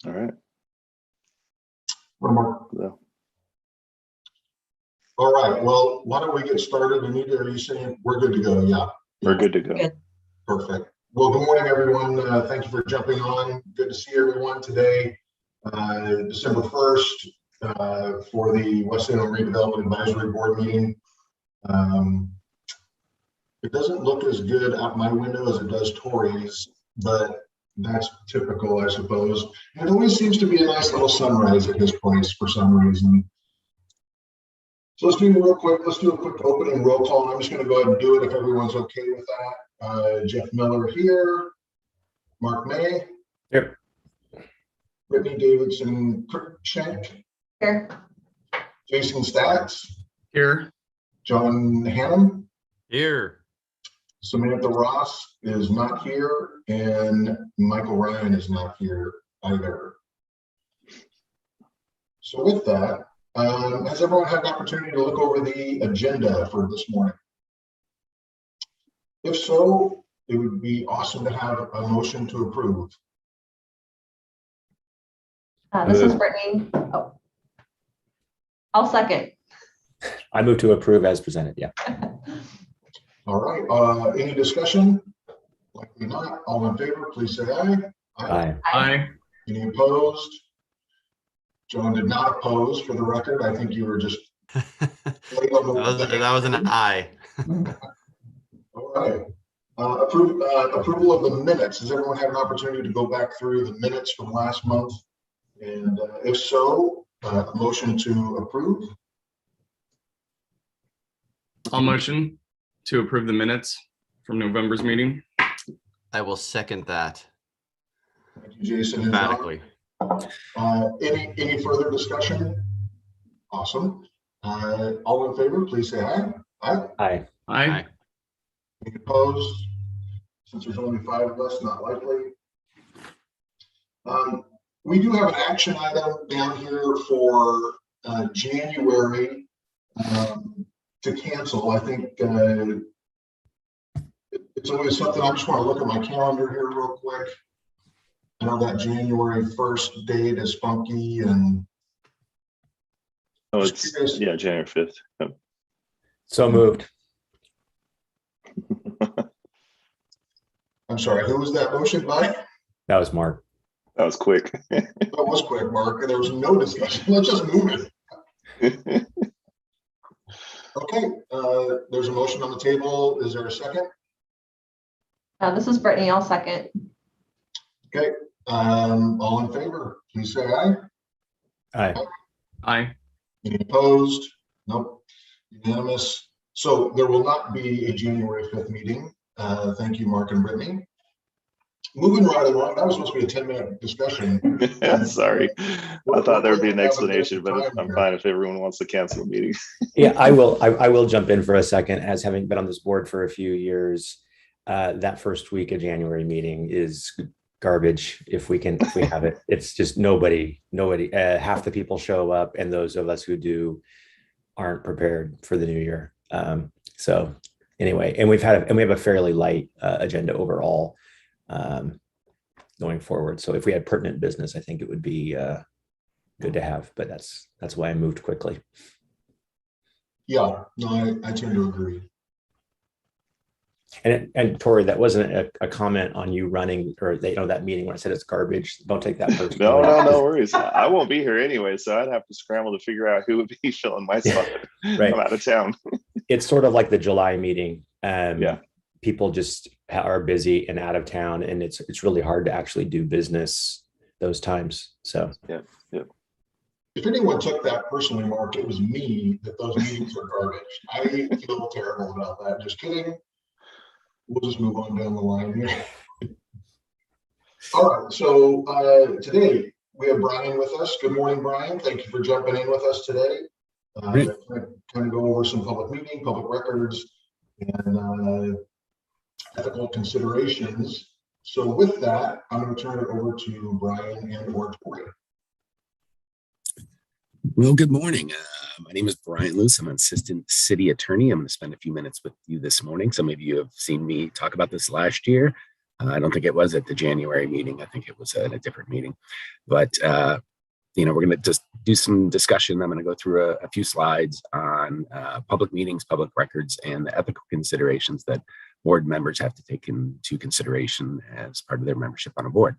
All right. One more. So, All right. Well, why don't we get started? Anita, are you saying we're good to go? Yeah. we're good to go. Good. Perfect. Well, good morning, everyone. Thank you for jumping on. Good to see everyone today, December 1st, for the West Salem Redevelopment Advisory Board meeting. It doesn't look as good out my window as it does Tori's, but that's typical, I suppose. And it always seems to be a nice little sunrise at his place for some reason. So let's do real quick. Let's do a quick opening roll call. I'm just going to go ahead and do it if everyone's okay with that. Jeff Miller here. Mark May. Yep. Brittany Davidson Cruikshank. Here. Jason Stacks. Here. John Hannum. Here. Samantha Ross is not here, and Michael Ryan is not here either. So with that, has everyone had an opportunity to look over the agenda for this morning? If so, it would be awesome to have a motion to approve. This is Brittany. Oh. I'll second. I move to approve as presented. Yeah. All right, any discussion? Likely not. All in favor, please say aye. Aye. Aye. Any opposed? John did not oppose, for the record. I think you were just late on the That was an aye. All right. Approval of the minutes. Has everyone had an opportunity to go back through the minutes from last month? And if so, a motion to approve. I'll motion to approve the minutes from November's meeting. I will second that Thank you, Jason. And John. emphatically. Any further discussion? Awesome. All in favor, please say aye. Aye. Aye. Aye. Any opposed? Since there's only 5 of us, not likely. We do have an action item down here for January to cancel. I think it's always something. I just want to look at my calendar here real quick. I know that January 1st date is funky, and Oh, it's January 5th. Yep. So moved. I'm sorry, who was that motion by? That was Mark. That was quick. That was quick, Mark, and there was no discussion. Let's just move it. Okay, there's a motion on the table. Is there a second? This is Brittany. I'll second. Okay, all in favor, please say aye. Aye. Aye. Any opposed? Nope. Unanimous. So there will not be a January 5th meeting. Thank you, Mark and Brittany. Moving right along, that was supposed to be a 10-minute discussion. Sorry. I thought there would be an explanation, but I'm fine if everyone wants to cancel the meeting. Yeah, I will jump in for a second. As having been on this board for a few years, that first week of January meeting is garbage. If we have it, it's just nobody, half the people show up, and those of us who do aren't prepared for the new year. So anyway, and we have a fairly light agenda overall going forward. So if we had pertinent business, I think it would be good to have, but that's why I moved quickly. Yeah, no, I tend to agree. And Tori, that wasn't a comment on you running or that meeting when I said it's garbage. Don't take that personally. No worries. I won't be here anyway, so I'd have to scramble to figure out who would be filling my spot. Right. I'm out of town. It's sort of like the July meeting. Yeah. People just are busy and out of town, and it's really hard to actually do business those times. So yeah. If anyone took that personally, Mark, it was me that those meetings are garbage. I feel terrible about that. Just kidding. We'll just move on down the line here. All right, so today we have Brian with us. Good morning, Brian. Thank you for jumping in with us today. Kind of go over some public meeting, public records, and ethical considerations. So with that, I'm going to turn it over to Brian and or Tori. Well, good morning. My name is Brian Luce. I'm an assistant city attorney. I'm going to spend a few minutes with you this morning. Some of you have seen me talk about this last year. I don't think it was at the January meeting. I think it was at a different meeting. But, we're going to just do some discussion. I'm going to go through a few slides on public meetings, public records, and the ethical considerations that board members have to take into consideration as part of their membership on a board.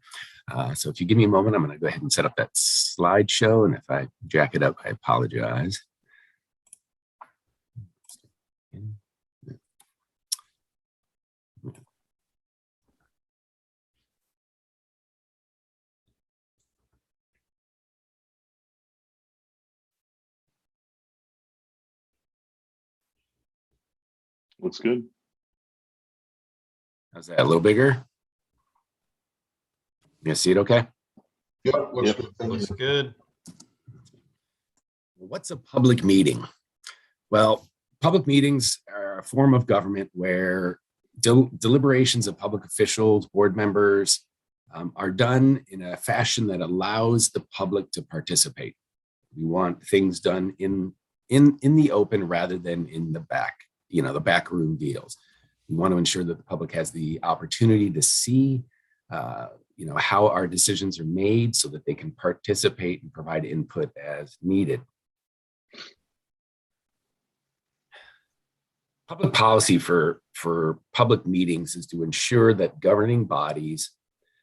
So if you give me a moment, I'm going to go ahead and set up that slideshow. And if I jack it up, I apologize. Looks good. How's that? A little bigger? You see it okay? Yep, looks Yep. good. Thank Looks you. good. What's a public meeting? Well, public meetings are a form of government where deliberations of public officials, board members, are done in a fashion that allows the public to participate. We want things done in the open rather than in the back, the backroom deals. We want to ensure that the public has the opportunity to see, how our decisions are made so that they can participate and provide input as needed. Public policy for public meetings is to ensure that governing bodies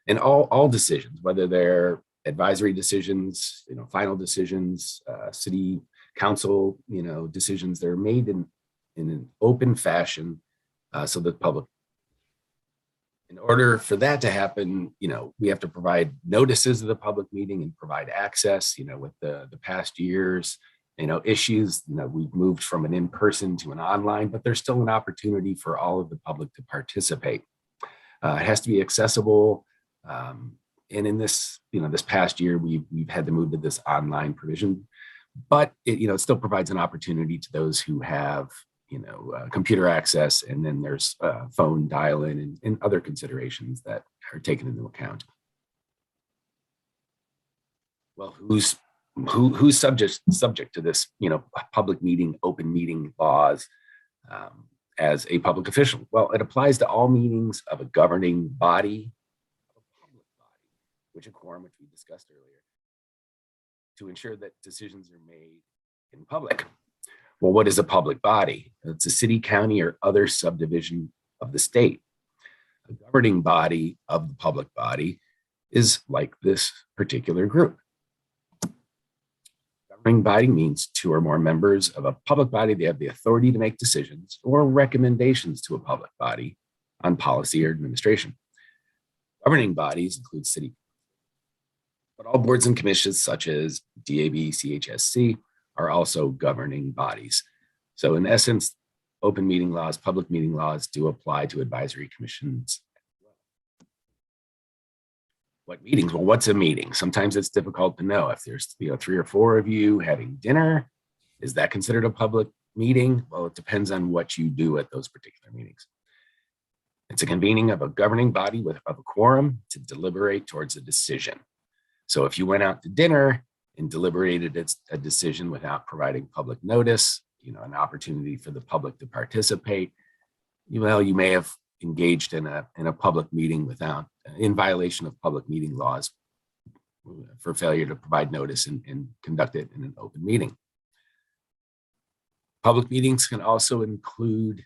and all decisions, whether they're advisory decisions, final decisions, city council, decisions, they're made in an open fashion so that the public. In order for that to happen, we have to provide notices of the public meeting and provide access. With the past years, issues, we've moved from an in-person to an online, but there's still an opportunity for all of the public to participate. It has to be accessible. And in this, this past year, we've had to move to this online provision, but it still provides an opportunity to those who have, computer access, and then there's phone dial-in and other considerations that are taken into account. Well, who's subject to this, public meeting, open meeting laws as a public official? Well, it applies to all meetings of a governing body, a public body, which a quorum, which we discussed earlier, to ensure that decisions are made in public. Well, what is a public body? It's a city, county, or other subdivision of the state. A governing body of the public body is like this particular group. Governing body means two or more members of a public body. They have the authority to make decisions or recommendations to a public body on policy or administration. Governing bodies include city, but all boards and commissions such as DAB, CHSC are also governing bodies. So in essence, open meeting laws, public meeting laws do apply to advisory commissions. What meetings? Well, what's a meeting? Sometimes it's difficult to know. If there's 3 or 4 of you having dinner, is that considered a public meeting? Well, it depends on what you do at those particular meetings. It's a convening of a governing body of a quorum to deliberate towards a decision. So if you went out to dinner and deliberated a decision without providing public notice, an opportunity for the public to participate, you may have engaged in a public meeting in violation of public meeting laws for failure to provide notice and conduct it in an open meeting. Public meetings can also include,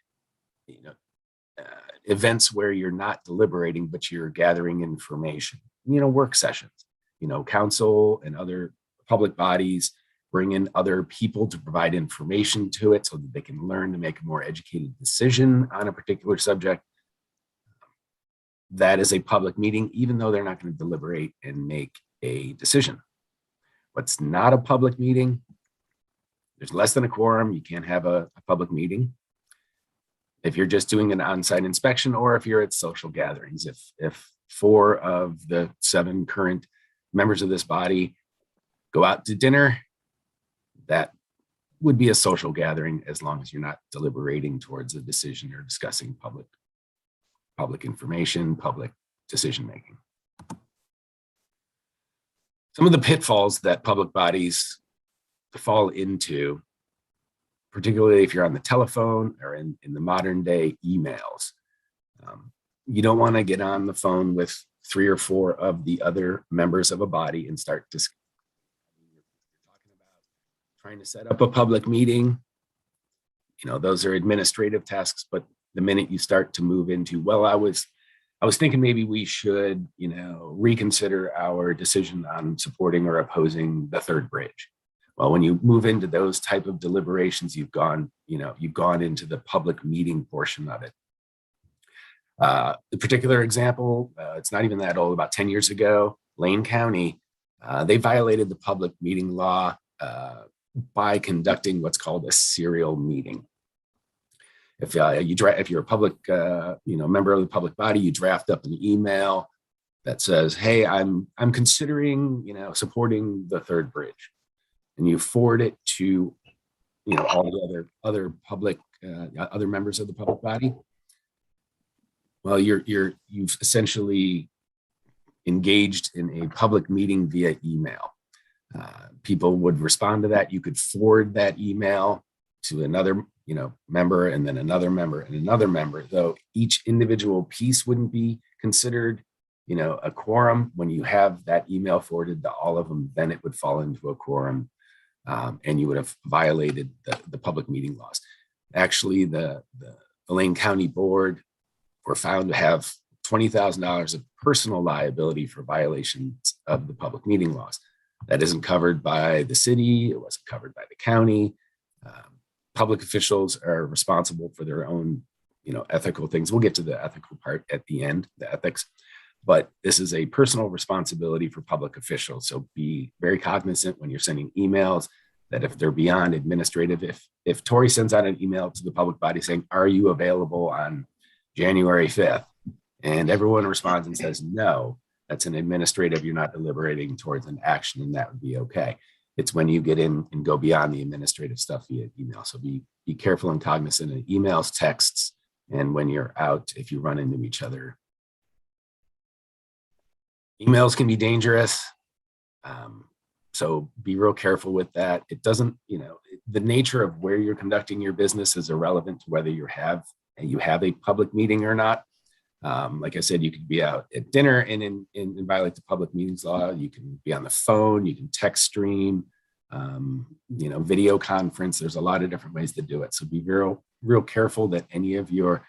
events where you're not deliberating, but you're gathering information, work sessions, council and other public bodies bring in other people to provide information to it so that they can learn to make a more educated decision on a particular subject. That is a public meeting, even though they're not going to deliberate and make a decision. What's not a public meeting? There's less than a quorum. You can't have a public meeting. If you're just doing an on-site inspection, or if you're at social gatherings, if 4 of the 7 current members of this body go out to dinner, that would be a social gathering as long as you're not deliberating towards a decision or discussing public information, public decision-making. Some of the pitfalls that public bodies fall into, particularly if you're on the telephone or in the modern day emails. You don't want to get on the phone with 3 or 4 of the other members of a body and start talking about trying to set up a public meeting. Those are administrative tasks, but the minute you start to move into, well, I was thinking maybe we should, reconsider our decision on supporting or opposing the third bridge. Well, when you move into those type of deliberations, you've gone into the public meeting portion of it. The particular example, it's not even that old, about 10 years ago, Lane County, they violated the public meeting law by conducting what's called a serial meeting. If you're a public, member of the public body, you draft up an email that says, "Hey, I'm considering, supporting the third bridge," and you forward it to, all the other public, other members of the public body. Well, you've essentially engaged in a public meeting via email. People would respond to that. You could forward that email to another, member, and then another member and another member, though each individual piece wouldn't be considered, a quorum. When you have that email forwarded to all of them, then it would fall into a quorum, and you would have violated the public meeting laws. Actually, the Lane County Board were found to have $20,000 of personal liability for violations of the public meeting laws. That isn't covered by the city. It wasn't covered by the county. Public officials are responsible for their own, ethical things. We'll get to the ethical part at the end, the ethics, but this is a personal responsibility for public officials. So be very cognizant when you're sending emails that if they're beyond administrative, if Tori sends out an email to the public body saying, "Are you available on January 5th?" and everyone responds and says no, that's an administrative. You're not deliberating towards an action, and that would be okay. It's when you get in and go beyond the administrative stuff via email. So be careful and cognizant of emails, texts, and when you're out, if you run into each other. Emails can be dangerous. So be real careful with that. It doesn't, the nature of where you're conducting your business is irrelevant to whether you have a public meeting or not. Like I said, you could be out at dinner and violate the public meetings law. You can be on the phone, you can text stream, video conference. There's a lot of different ways to do it. So be real careful that any of your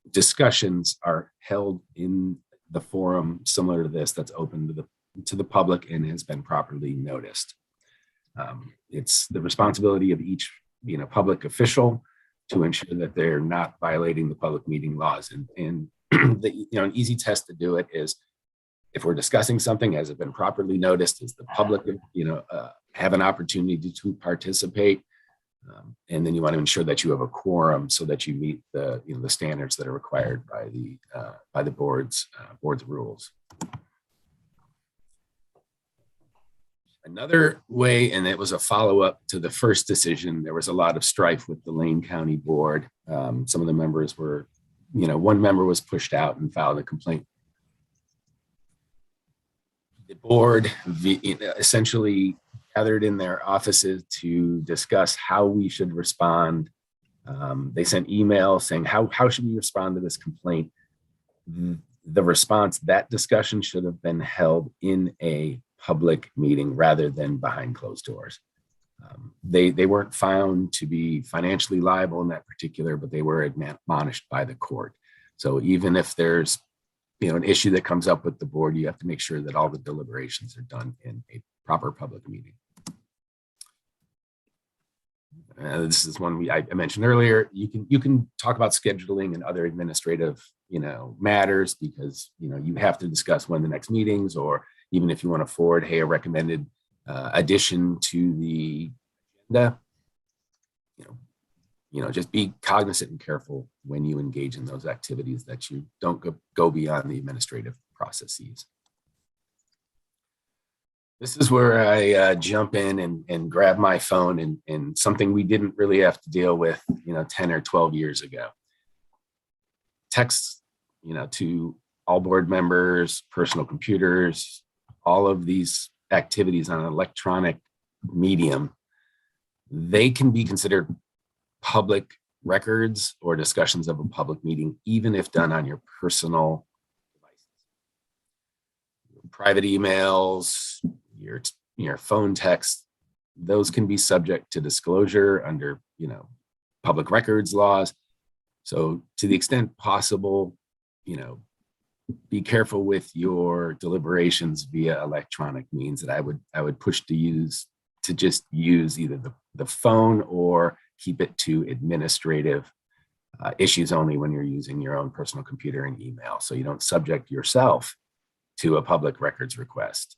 discussions are held in the forum similar to this that's open to the public and has been properly noticed. It's the responsibility of each public official to ensure that they're not violating the public meeting laws. And an easy test to do it is if we're discussing something, has it been properly noticed? Is the public, have an opportunity to participate? And then you want to ensure that you have a quorum so that you meet the standards that are required by the board's rules. Another way, and it was a follow-up to the first decision, there was a lot of strife with the Lane County Board. Some of the members were, one member was pushed out and filed a complaint. The board essentially gathered in their offices to discuss how we should respond. They sent emails saying, how should we respond to this complaint? The response, that discussion should have been held in a public meeting rather than behind closed doors. They weren't found to be financially liable in that particular, but they were admonished by the court. So even if there's an issue that comes up with the board, you have to make sure that all the deliberations are done in a proper public meeting. This is one I mentioned earlier. You can talk about scheduling and other administrative matters because you have to discuss when the next meetings, or even if you want to forward, hey, a recommended addition to the agenda. Just be cognizant and careful when you engage in those activities that you don't go beyond the administrative processes. This is where I jump in and grab my phone and something we didn't really have to deal with, 10 or 12 years ago. Text, to all board members, personal computers, all of these activities on an electronic medium, they can be considered public records or discussions of a public meeting, even if done on your personal devices. Private emails, your phone text, those can be subject to disclosure under, public records laws. So to the extent possible, be careful with your deliberations via electronic means. That I would push to just use either the phone or keep it to administrative issues only when you're using your own personal computer and email, so you don't subject yourself to a public records request.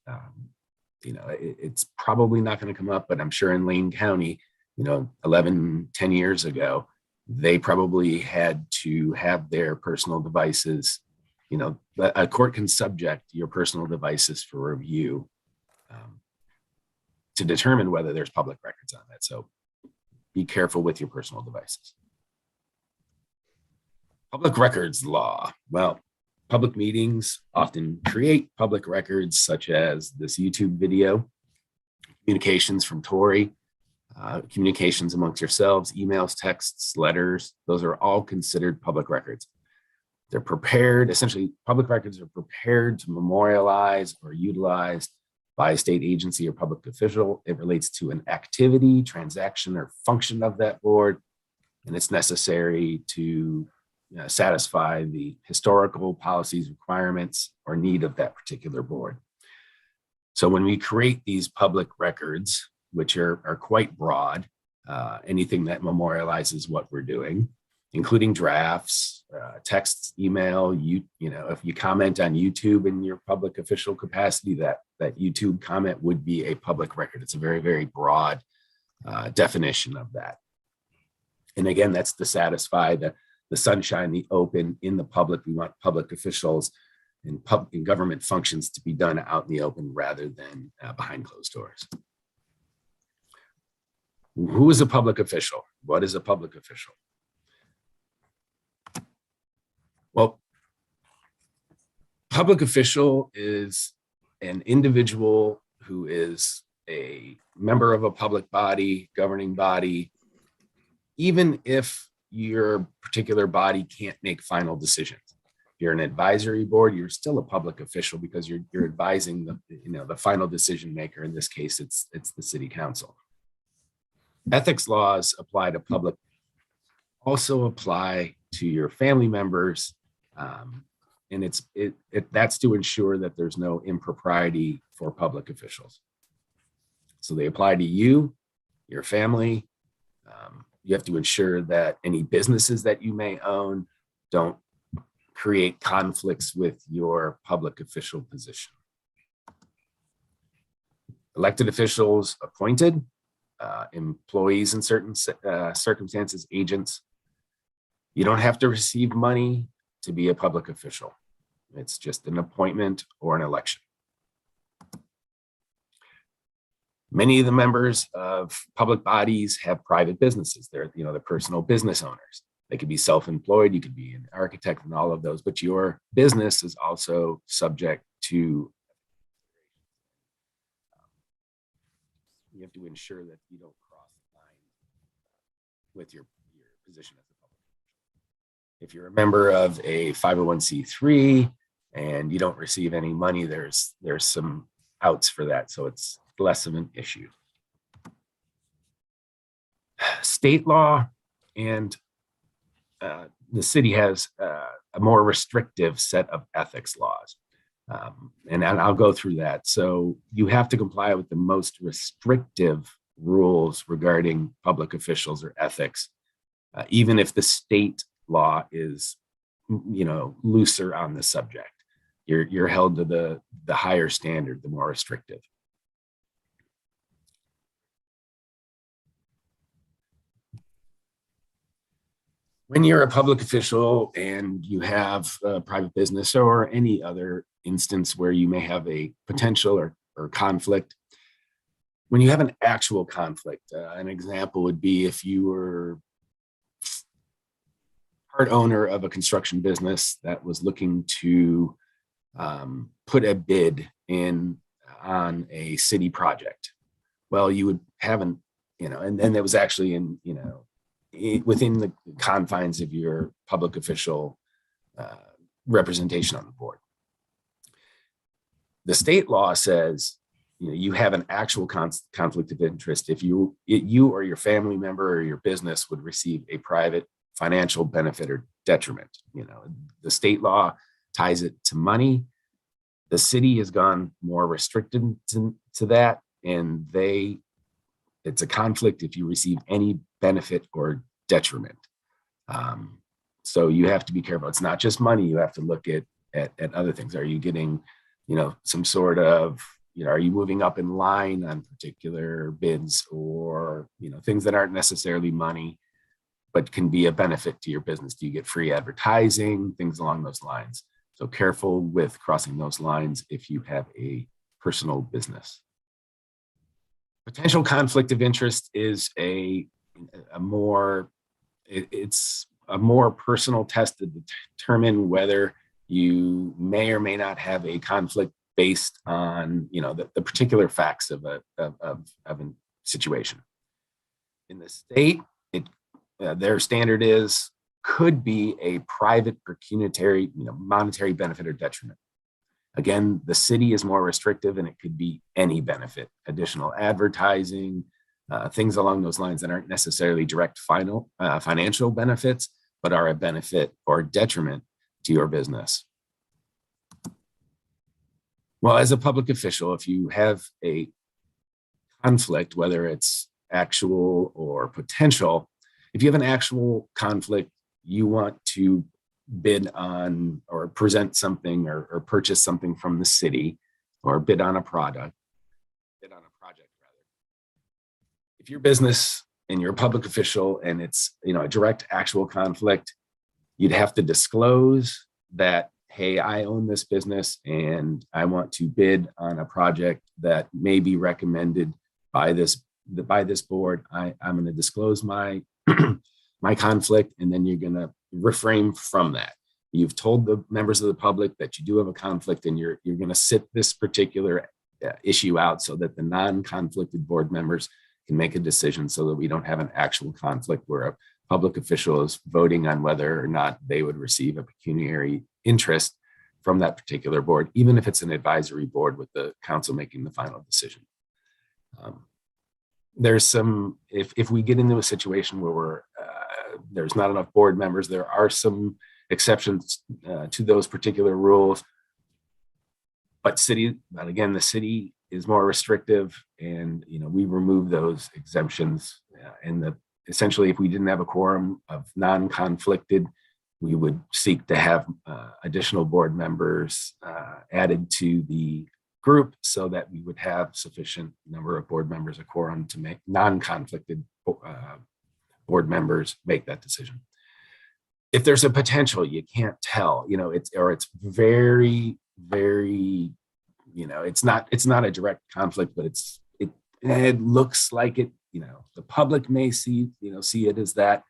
It's probably not going to come up, but I'm sure in Lane County, 10 years ago, they probably had to have their personal devices, a court can subject your personal devices for review to determine whether there's public records on that. So be careful with your personal devices. Public records law. Well, public meetings often create public records, such as this YouTube video, communications from Tori, communications amongst yourselves, emails, texts, letters. Those are all considered public records. They're prepared, essentially, public records are prepared to memorialize or utilized by a state agency or public official. It relates to an activity, transaction, or function of that board, and it's necessary to satisfy the historical policies, requirements, or need of that particular board. So when we create these public records, which are quite broad, anything that memorializes what we're doing, including drafts, texts, email, if you comment on YouTube in your public official capacity, that YouTube comment would be a public record. It's a very, very broad definition of that. And again, that's to satisfy the sunshine, the open, in the public. We want public officials and government functions to be done out in the open rather than behind closed doors. Who is a public official? What is a public official? Well, public official is an individual who is a member of a public body, governing body, even if your particular body can't make final decisions. If you're an advisory board, you're still a public official because you're advising the final decision maker. In this case, it's the city council. Ethics laws apply to public, also apply to your family members, and that's to ensure that there's no impropriety for public officials. So they apply to you, your family. You have to ensure that any businesses that you may own don't create conflicts with your public official position. Elected officials appointed, employees in certain circumstances, agents. You don't have to receive money to be a public official. It's just an appointment or an election. Many of the members of public bodies have private businesses. They're, the personal business owners. They could be self-employed. You could be an architect and all of those, but your business is also subject to. You have to ensure that you don't cross the line with your position as a public official. If you're a member of a 501c3 and you don't receive any money, there's some outs for that, so it's less of an issue. State law and the city has a more restrictive set of ethics laws. And I'll go through that. So you have to comply with the most restrictive rules regarding public officials or ethics, even if the state law is, looser on the subject. You're held to the higher standard, the more restrictive. When you're a public official and you have a private business or any other instance where you may have a potential or conflict, when you have an actual conflict, an example would be if you were part owner of a construction business that was looking to put a bid in on a city project. Well, you would have and then it was actually in, within the confines of your public official representation on the board. The state law says, you have an actual conflict of interest if you or your family member or your business would receive a private financial benefit or detriment. The state law ties it to money. The city has gone more restricted to that, and it's a conflict if you receive any benefit or detriment. So you have to be careful. It's not just money. You have to look at other things. Are you getting, some sort of, are you moving up in line on particular bids, or, things that aren't necessarily money, but can be a benefit to your business? Do you get free advertising, things along those lines? So careful with crossing those lines if you have a personal business. Potential conflict of interest is a more personal test to determine whether you may or may not have a conflict based on the particular facts of a situation. In the state, their standard could be a private pecuniary, monetary benefit or detriment. Again, the city is more restrictive, and it could be any benefit, additional advertising, things along those lines that aren't necessarily direct financial benefits, but are a benefit or detriment to your business. Well, as a public official, if you have a conflict, whether it's actual or potential, if you have an actual conflict, you want to bid on or present something or purchase something from the city, or bid on a project rather. If your business and you're a public official and it's a direct actual conflict, you'd have to disclose that, hey, I own this business and I want to bid on a project that may be recommended by this board. I'm going to disclose my my conflict, and then you're going to refrain from that. You've told the members of the public that you do have a conflict, and you're going to sit this particular issue out so that the non-conflicted board members can make a decision, so that we don't have an actual conflict where a public official is voting on whether or not they would receive a pecuniary interest from that particular board, even if it's an advisory board with the council making the final decision. There's some, if we get into a situation where there's not enough board members, there are some exceptions to those particular rules. But again, the city is more restrictive, and we remove those exemptions. And essentially, if we didn't have a quorum of non-conflicted, we would seek to have additional board members added to the group, so that we would have sufficient number of board members, a quorum, to make non-conflicted board members make that decision. If there's a potential, you can't tell, it's very, very, it's not a direct conflict, but it looks like it. The public may see it as that.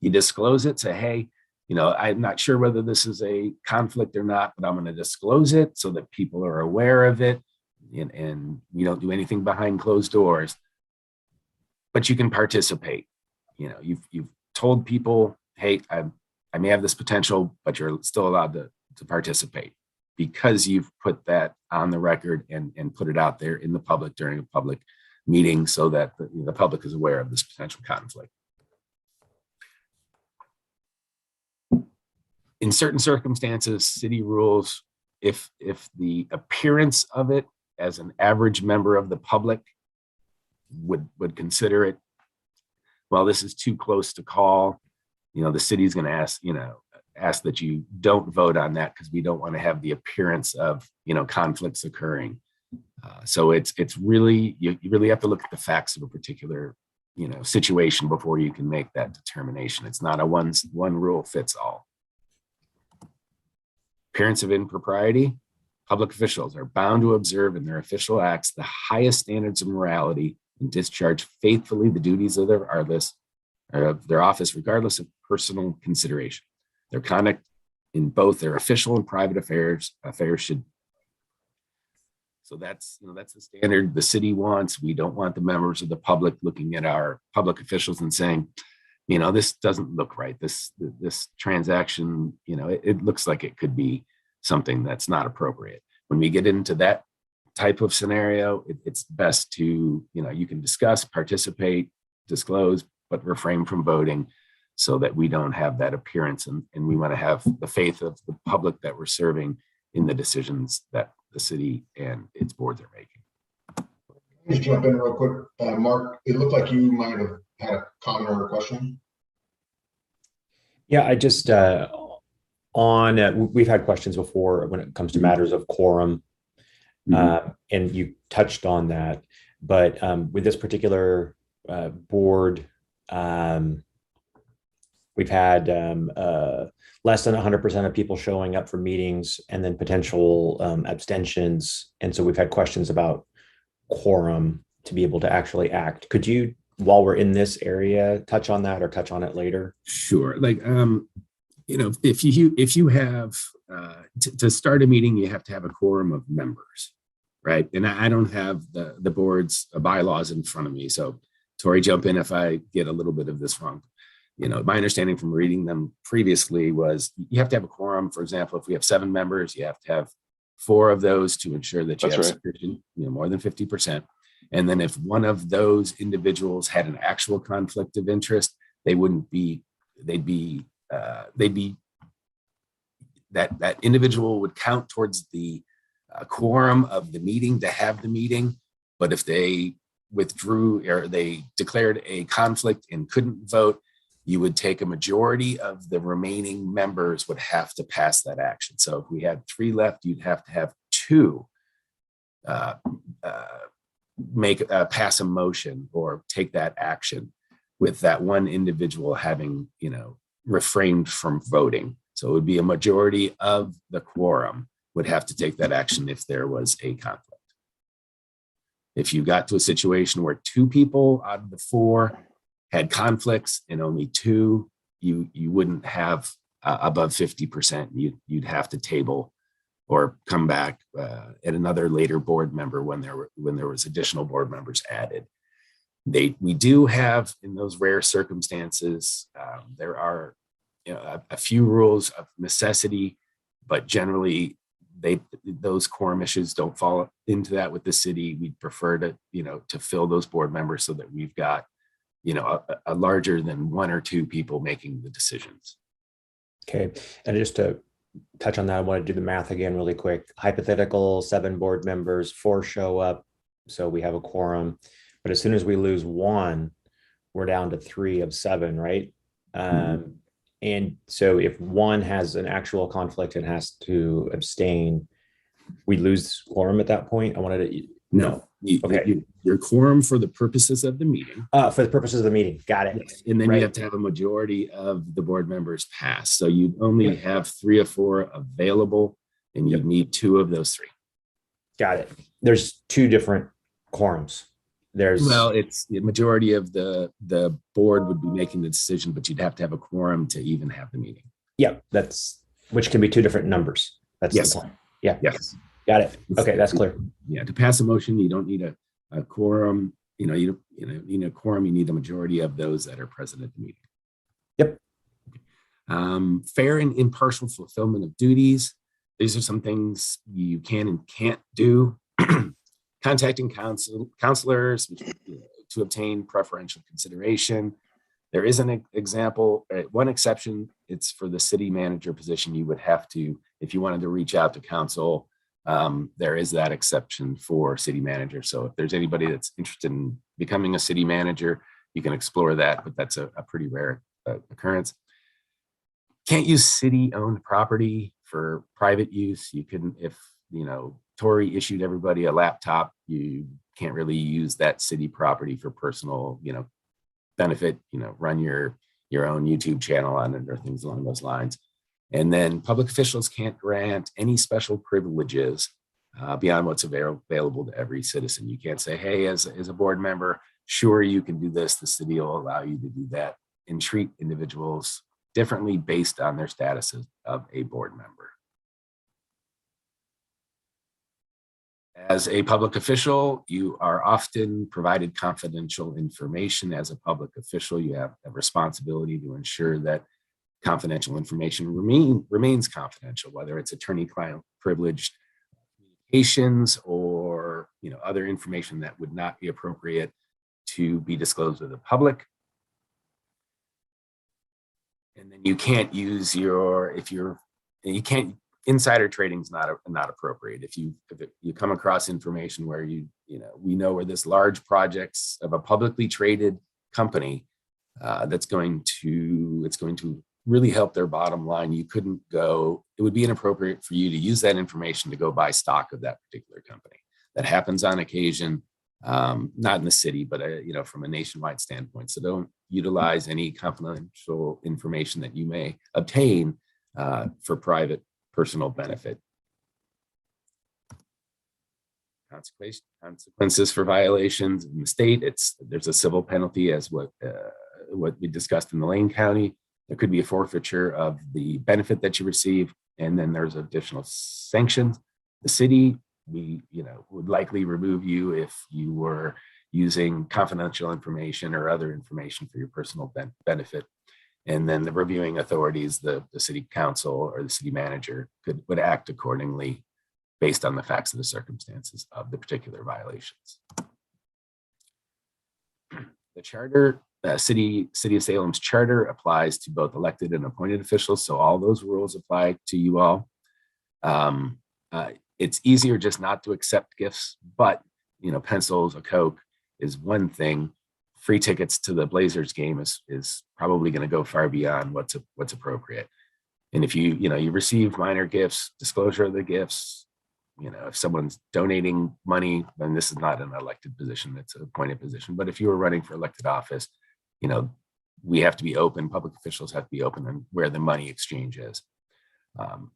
You disclose it, say, hey, I'm not sure whether this is a conflict or not, but I'm going to disclose it so that people are aware of it, and we don't do anything behind closed doors. But you can participate. You've told people, hey, I may have this potential, but you're still allowed to participate, because you've put that on the record and put it out there in the public during a public meeting, so that the public is aware of this potential conflict. In certain circumstances, city rules, if the appearance of it as an average member of the public would consider it, well, this is too close to call, the city's going to ask that you don't vote on that, because we don't want to have the appearance of conflicts occurring. So it's really, you really have to look at the facts of a particular situation before you can make that determination. It's not a one rule fits all. Appearance of impropriety. Public officials are bound to observe in their official acts the highest standards of morality and discharge faithfully the duties of their office, regardless of personal consideration. Their conduct in both their official and private affairs should. So that's the standard the city wants. We don't want the members of the public looking at our public officials and saying, this doesn't look right. This transaction, it looks like it could be something that's not appropriate. When we get into that type of scenario, it's best to, you can discuss, participate, disclose, but refrain from voting so that we don't have that appearance. And we want to have the faith of the public that we're serving in the decisions that the city and its boards are making. Just jump in real quick. Mark, it looked like you might have had a comment or a question. Yeah, I just we've had questions before when it comes to matters of quorum, and you touched on that. But with this particular board, we've had less than 100% of people showing up for meetings, and then potential abstentions. And so we've had questions about quorum to be able to actually act. Could you, while we're in this area, touch on that or touch on it later? Sure. Like, if you have to start a meeting, you have to have a quorum of members, right? And I don't have the board's bylaws in front of me, so Tori, jump in if I get a little bit of this wrong. My understanding from reading them previously was you have to have a quorum. For example, if we have 7 members, you have to have 4 of those to ensure that you have sufficient, more than 50%. And then if one of those individuals had an actual conflict of interest, they'd be that individual would count towards the quorum of the meeting to have the meeting. But if they withdrew or they declared a conflict and couldn't vote, you would take a majority of the remaining members would have to pass that action. So if we had 3 left, you'd have to have 2 pass a motion or take that action, with that one individual having, refrained from voting. So it would be a majority of the quorum would have to take that action if there was a conflict. If you got to a situation where 2 people out of the 4 had conflicts and only 2, you wouldn't have above 50%. You'd have to table or come back at another later board member when there was additional board members added. We do have, in those rare circumstances, there are a few rules of necessity, but generally those quorum issues don't fall into that with the city. We'd prefer to fill those board members so that we've got a larger than 1 or 2 people making the decisions. Okay, and just to touch on that, I want to do the math again really quick. Hypothetical, 7 board members, 4 show up, so we have a quorum. But as soon as we lose 1, we're down to 3 of 7, right? And so if 1 has an actual conflict and has to abstain, we lose quorum at that point. I wanted to No. Your quorum for the purposes of the meeting. For the purposes of the meeting. Got it. Yes. And then Right. you have to have a majority of the board members pass. So you'd only have 3 or 4 available, and you'd need 2 of those 3. Got it. There's 2 different quorums. It's the majority of the board would be making the decision, but you'd have to have a quorum to even have the meeting. Yeah, which can be 2 different numbers. That's Yes. the point. Yeah. Yes. Got it. Okay, that's clear. Yeah, to pass a motion, you don't need a quorum. You need a quorum. You need a majority of those that are present at the meeting. Yep. Fair and impartial fulfillment of duties. These are some things you can and can't do. Contacting counselors to obtain preferential consideration. There is an example, one exception. It's for the city manager position. You would have to, if you wanted to reach out to council, there is that exception for city manager. So if there's anybody that's interested in becoming a city manager, you can explore that, but that's a pretty rare occurrence. Can't use city-owned property for private use. You can, if Tori issued everybody a laptop, you can't really use that city property for personal, benefit. Run your own YouTube channel on it or things along those lines. And then public officials can't grant any special privileges beyond what's available to every citizen. You can't say, hey, as a board member, sure, you can do this. The city will allow you to do that, and treat individuals differently based on their status of a board member. As a public official, you are often provided confidential information. As a public official, you have a responsibility to ensure that confidential information remains confidential, whether it's attorney-client privileged communications or other information that would not be appropriate to be disclosed to the public. And then you can't use insider trading is not appropriate. If you come across information where we know where this large projects of a publicly traded company it's going to really help their bottom line, it would be inappropriate for you to use that information to go buy stock of that particular company. That happens on occasion, not in the city, but from a nationwide standpoint. So don't utilize any confidential information that you may obtain for private personal benefit. Consequences for violations in the state. There's a civil penalty, as what we discussed in the Lane County. There could be a forfeiture of the benefit that you receive, and then there's additional sanctions. The city, would likely remove you if you were using confidential information or other information for your personal benefit. And then the reviewing authorities, the city council or the city manager would act accordingly based on the facts and the circumstances of the particular violations. The charter, City of Salem's charter applies to both elected and appointed officials. So all those rules apply to you all. It's easier just not to accept gifts, but pencils, a Coke is one thing. Free tickets to the Blazers game is probably going to go far beyond what's appropriate. And if you receive minor gifts, disclosure of the gifts, if someone's donating money, then this is not an elected position, it's an appointed position. But if you were running for elected office, we have to be open, public officials have to be open on where the money exchange is.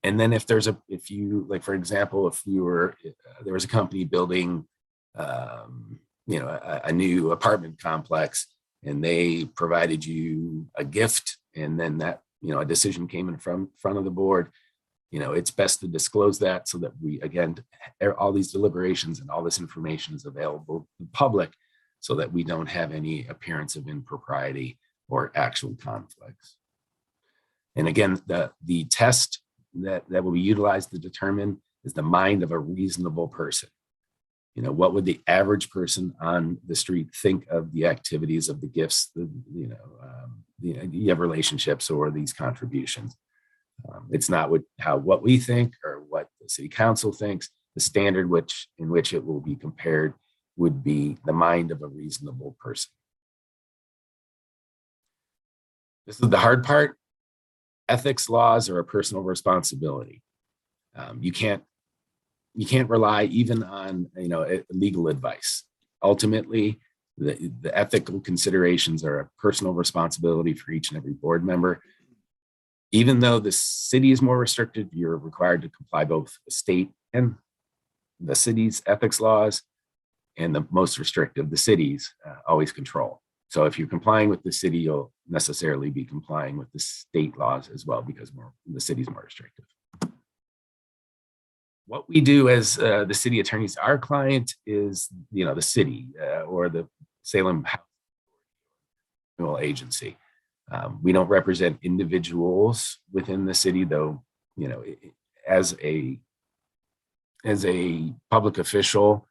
And then for example, if there was a company building, a new apartment complex, and they provided you a gift, and then that, a decision came in front of the board, it's best to disclose that so that all these deliberations and all this information is available to the public so that we don't have any appearance of impropriety or actual conflicts. And again, the test that will be utilized to determine is the mind of a reasonable person. What would the average person on the street think of the activities of the gifts, you have relationships or these contributions. It's not what we think or what the city council thinks. The standard in which it will be compared would be the mind of a reasonable person. This is the hard part. Ethics laws are a personal responsibility. You can't rely even on legal advice. Ultimately, the ethical considerations are a personal responsibility for each and every board member. Even though the city is more restricted, you're required to comply both the state and the city's ethics laws, and the most restrictive, the city's always control. So if you're complying with the city, you'll necessarily be complying with the state laws as well, because the city's more restrictive. What we do as the city attorneys, our client is the city or the Salem agency. We don't represent individuals within the city, though. As a public official,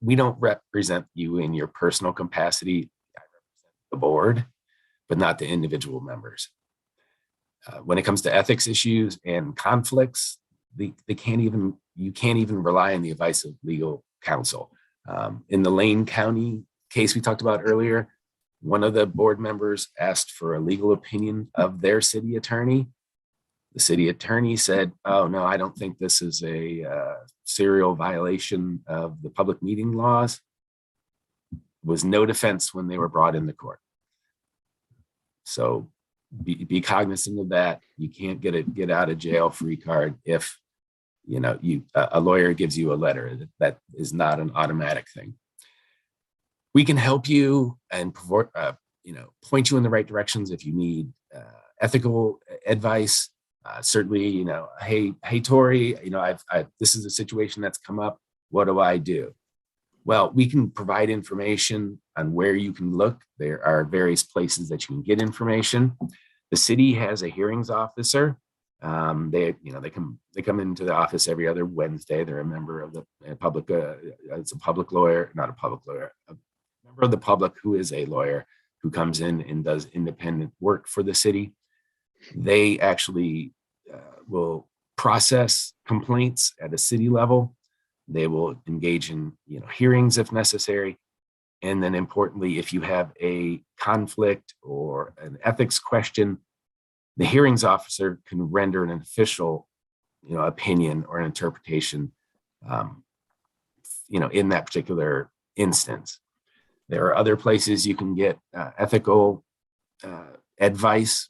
we don't represent you in your personal capacity. I represent the board, but not the individual members. When it comes to ethics issues and conflicts, you can't even rely on the advice of legal counsel. In the Lane County case we talked about earlier, one of the board members asked for a legal opinion of their city attorney. The city attorney said, "Oh no, I don't think this is a serial violation of the public meeting laws." Was no defense when they were brought into court. So be cognizant of that. You can't get out of jail free card if a lawyer gives you a letter. That is not an automatic thing. We can help you and point you in the right directions if you need ethical advice. Certainly, hey, Tori, this is a situation that's come up. What do I do? Well, we can provide information on where you can look. There are various places that you can get information. The city has a hearings officer. They come into the office every other Wednesday. They're a member of the public. It's a public lawyer, not a public lawyer, a member of the public who is a lawyer who comes in and does independent work for the city. They actually will process complaints at a city level. They will engage in hearings if necessary. And then importantly, if you have a conflict or an ethics question, the hearings officer can render an official opinion or an interpretation in that particular instance. There are other places you can get ethical advice.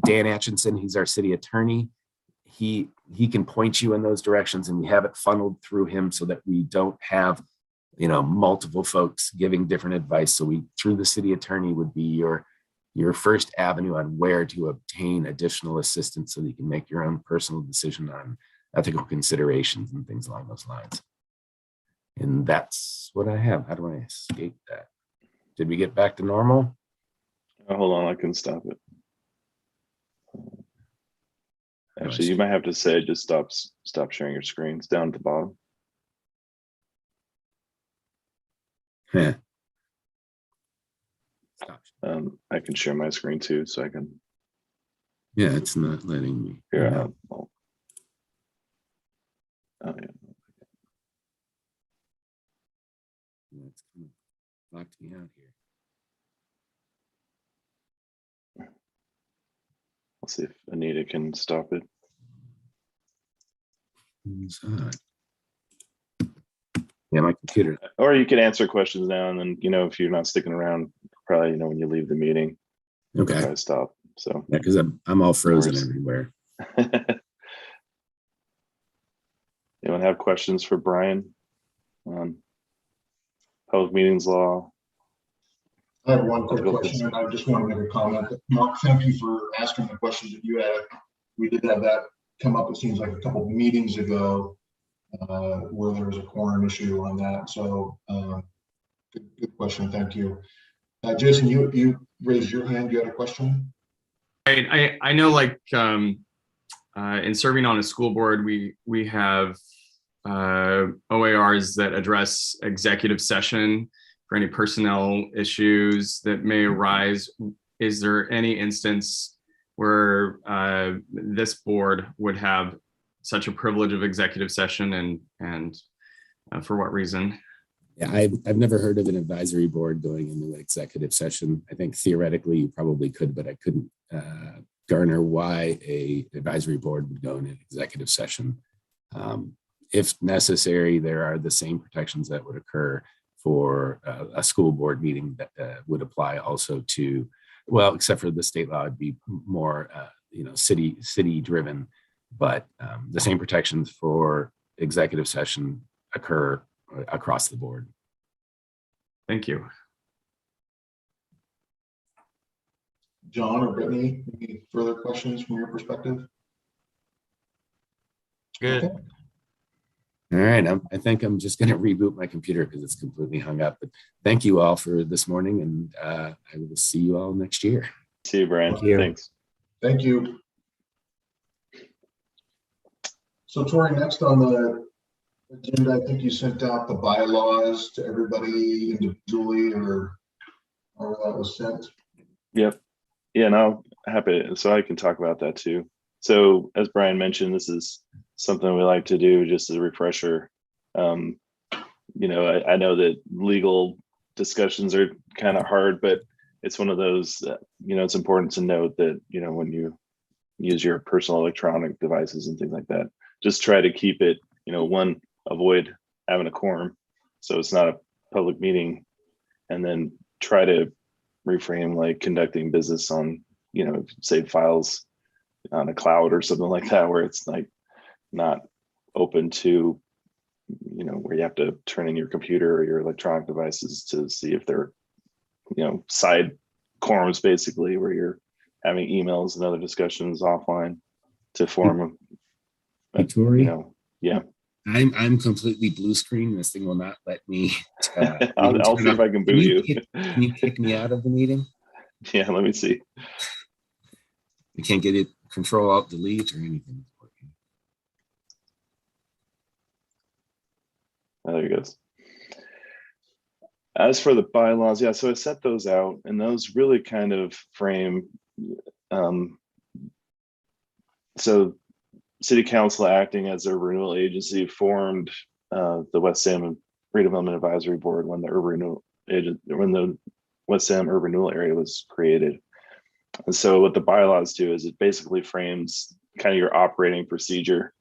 Dan Atchison, he's our city attorney. He can point you in those directions, and we have it funneled through him so that we don't have multiple folks giving different advice. So through the city attorney would be your first avenue on where to obtain additional assistance so that you can make your own personal decision on ethical considerations and things along those lines. And that's what I have. How do I escape that? Did we get back to normal? Hold on, I can stop it. Actually, you might have to say just stop sharing your screens down at the bottom. Yeah. I can share my screen too, so I can. Yeah, it's not letting me. Here, oh yeah. It's kind of locked me out here. I'll see if Anita can stop it. Yeah, my computer. Or you can answer questions now, and then if you're not sticking around, probably when you leave the meeting. Okay. Try to stop. So yeah, because I'm all frozen everywhere. Anyone have questions for Brian on public meetings law? I have one quick question, and I just want to make a comment. Mark, thank you for asking the questions that you had. We did have that come up, it seems like a couple of meetings ago, where there was a quorum issue on that. So good question. Thank you. Jason, you raised your hand. You had a question? I know, like, in serving on a school board, we have OARs that address executive session for any personnel issues that may arise. Is there any instance where this board would have such a privilege of executive session, and for what reason? Yeah, I've never heard of an advisory board going into an executive session. I think theoretically you probably could, but I couldn't garner why a advisory board would go into an executive session. If necessary, there are the same protections that would occur for a school board meeting that would apply also to, well, except for the state law, it'd be more city driven, but the same protections for executive session occur across the board. Thank you. John or Brittany, any further questions from your perspective? Good. Okay. All right, I think I'm just going to reboot my computer because it's completely hung up. But thank you all for this morning, and I will see you all next year. See you, Brian. Thank you. Thanks. Thank you. So Tori, next on the agenda, I think you sent out the bylaws to everybody individually, or however that was sent. Yep. Yeah, no, happy. So I can talk about that too. So as Brian mentioned, this is something we like to do just as a refresher. I know that legal discussions are kind of hard, but it's one of those that, it's important to note that, when you use your personal electronic devices and things like that, just try to keep it, one, avoid having a quorum, so it's not a public meeting, and then try to reframe like conducting business on, save files on a cloud or something like that, where it's like not open to, where you have to turn in your computer or your electronic devices to see if they're, side quorums, basically, where you're having emails and other discussions offline. to form a Tori, yeah. I'm completely blue screen. This thing will not let me. I'll see if I can boot you. Can you kick me out of the meeting? Yeah, let me see. I can't get it. Control Alt Delete or anything. Oh, there he goes. As for the bylaws, yeah, so I set those out, and those really kind of frame. So, City Council acting as a renewal agency formed the West Salem Redevelopment Advisory Board when the West Salem urban renewal area was created. And so, what the bylaws do is it basically frames kind of your operating procedure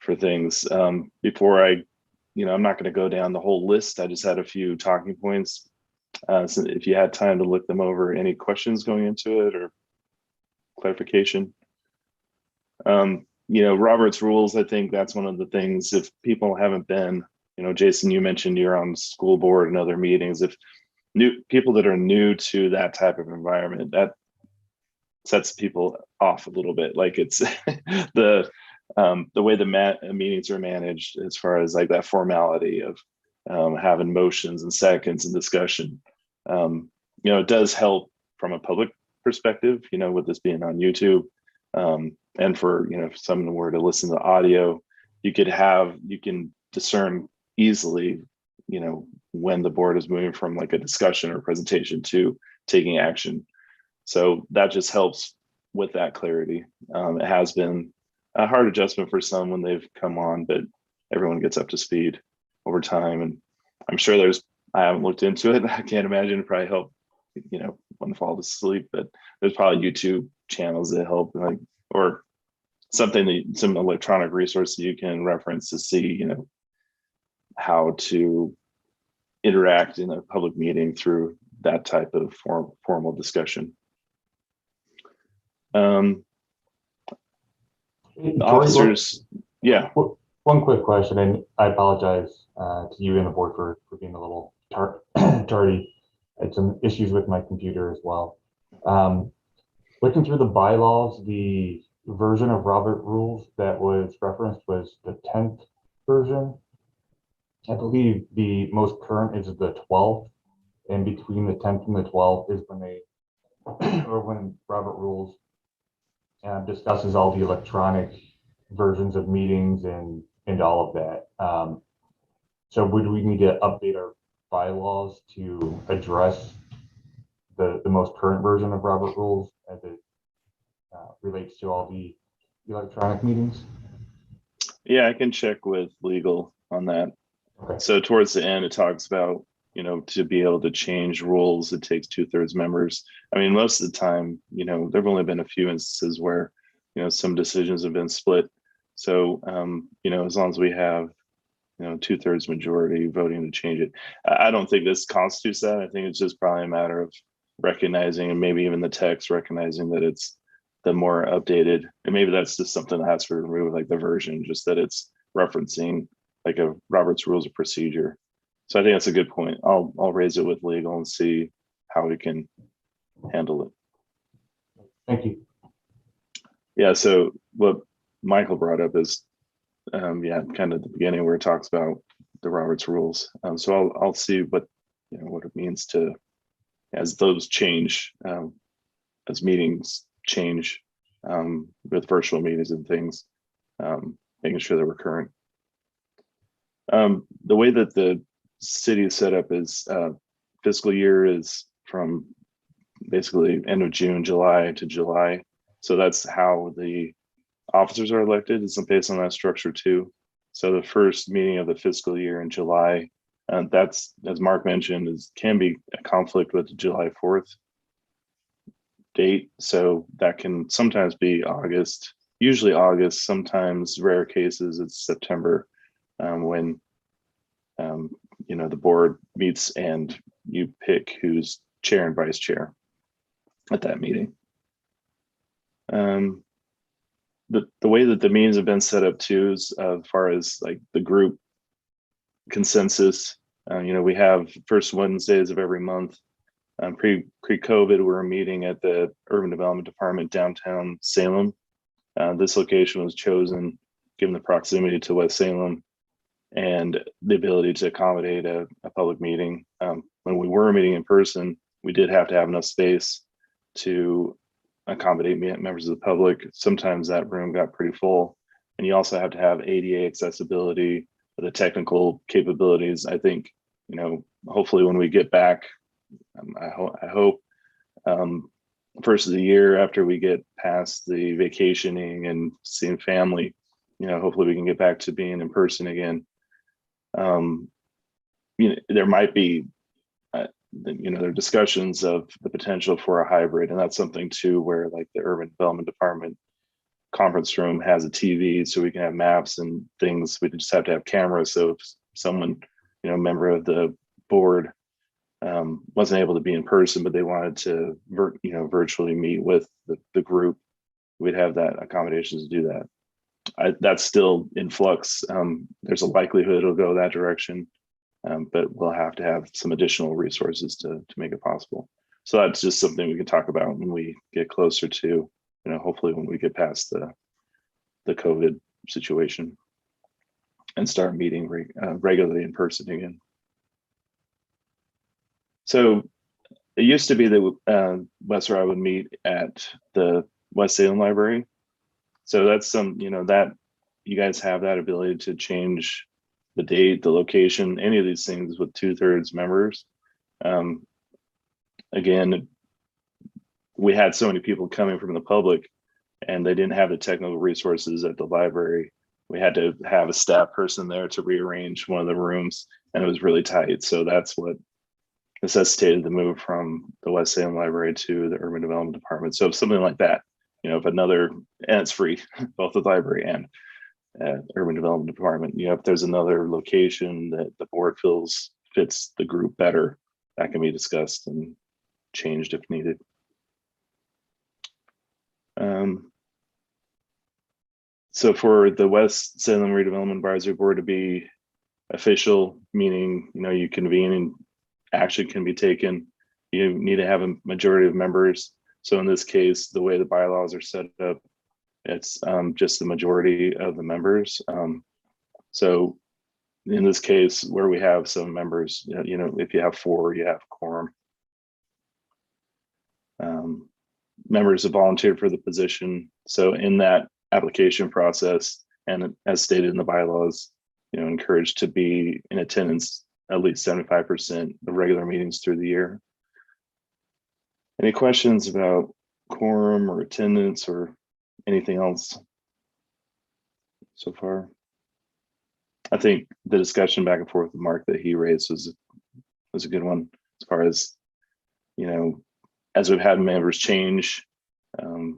for things. Before I'm not going to go down the whole list. I just had a few talking points. So if you had time to look them over, any questions going into it or clarification? Robert's rules, I think that's one of the things, if people haven't been, Jason, you mentioned you're on school board and other meetings. If new people that are new to that type of environment, that sets people off a little bit. Like it's the way the meetings are managed as far as like that formality of having motions and seconds and discussion. It does help from a public perspective, with this being on YouTube. And for, if someone were to listen to audio, you can discern easily, when the board is moving from like a discussion or presentation to taking action. So that just helps with that clarity. It has been a hard adjustment for some when they've come on, but everyone gets up to speed over time. And I'm sure I haven't looked into it. I can't imagine it probably help, when they fall asleep, but there's probably YouTube channels that help, like, or some electronic resource you can reference to see, how to interact in a public meeting through that type of formal discussion. Officers, yeah. One quick question, and I apologize to you and the board for being a little tardy. I had some issues with my computer as well. Looking through the bylaws, the version of Robert rules that was referenced was the 10th version. I believe the most current is the 12th, and between the 10th and the 12th is when Robert rules discusses all the electronic versions of meetings and all of that. So would we need to update our bylaws to address the most current version of Robert rules as it relates to all the electronic meetings? Yeah, I can check with legal on that. Okay. So towards the end, it talks about, to be able to change rules, it takes 2/3 members. I mean, most of the time, there've only been a few instances where, some decisions have been split. So, as long as we have, 2/3 majority voting to change it, I don't think this constitutes that. I think it's just probably a matter of recognizing, and maybe even the text recognizing that it's the more updated, and maybe that's just something that has to remove, like the version, just that it's referencing like a Robert's Rules of Procedure. So I think that's a good point. I'll raise it with legal and see how we can handle it. Thank you. Yeah. So what Michael brought up is, kind of the beginning where it talks about the Robert's Rules. So I'll see what it means to, as those change, as meetings change, with virtual meetings and things, making sure that we're current. The way that the city is set up is fiscal year is from basically end of June, July to July. So that's how the officers are elected. It's based on that structure too. So the first meeting of the fiscal year in July, and that's, as Mark mentioned, can be a conflict with the July 4th date. So that can sometimes be August, usually August, sometimes rare cases it's September, when the board meets and you pick who's chair and vice chair at that meeting. The way that the meetings have been set up too is, as far as like the group consensus, we have first Wednesdays of every month. Pre-COVID, we were meeting at the Urban Development Department downtown Salem. This location was chosen given the proximity to West Salem and the ability to accommodate a public meeting. When we were meeting in person, we did have to have enough space to accommodate members of the public. Sometimes that room got pretty full, and you also have to have ADA accessibility, the technical capabilities. I think, hopefully when we get back, I hope first of the year after we get past the vacationing and seeing family, hopefully we can get back to being in person again. There might be, there are discussions of the potential for a hybrid, and that's something too, where like the Urban Development Department conference room has a TV, so we can have maps and things. We just have to have cameras. So if someone, member of the board wasn't able to be in person, but they wanted to, virtually meet with the group, we'd have that accommodations to do that. That's still in flux. There's a likelihood it'll go that direction, but we'll have to have some additional resources to make it possible. So that's just something we can talk about when we get closer to, hopefully when we get past the COVID situation and start meeting regularly in person again. So it used to be that Westboro would meet at the West Salem Library. So that's that you guys have that ability to change the date, the location, any of these things with 2/3 members. Again, we had so many people coming from the public and they didn't have the technical resources at the library. We had to have a staff person there to rearrange one of the rooms, and it was really tight. So that's what necessitated the move from the West Salem Library to the Urban Development Department. So if something like that, if another, and it's free, both the library and Urban Development Department, if there's another location that the board feels fits the group better, that can be discussed and changed if needed. So for the West Salem Redevelopment Advisory Board to be official, meaning, you convene and action can be taken, you need to have a majority of members. So in this case, the way the bylaws are set up, it's just the majority of the members. So in this case, where we have some members, if you have 4, you have quorum. Members have volunteered for the position. So in that application process, and as stated in the bylaws, encouraged to be in attendance at least 75% of regular meetings through the year. Any questions about quorum or attendance or anything else so far? I think the discussion back and forth with Mark that he raised was a good one, as far as, as we've had members change,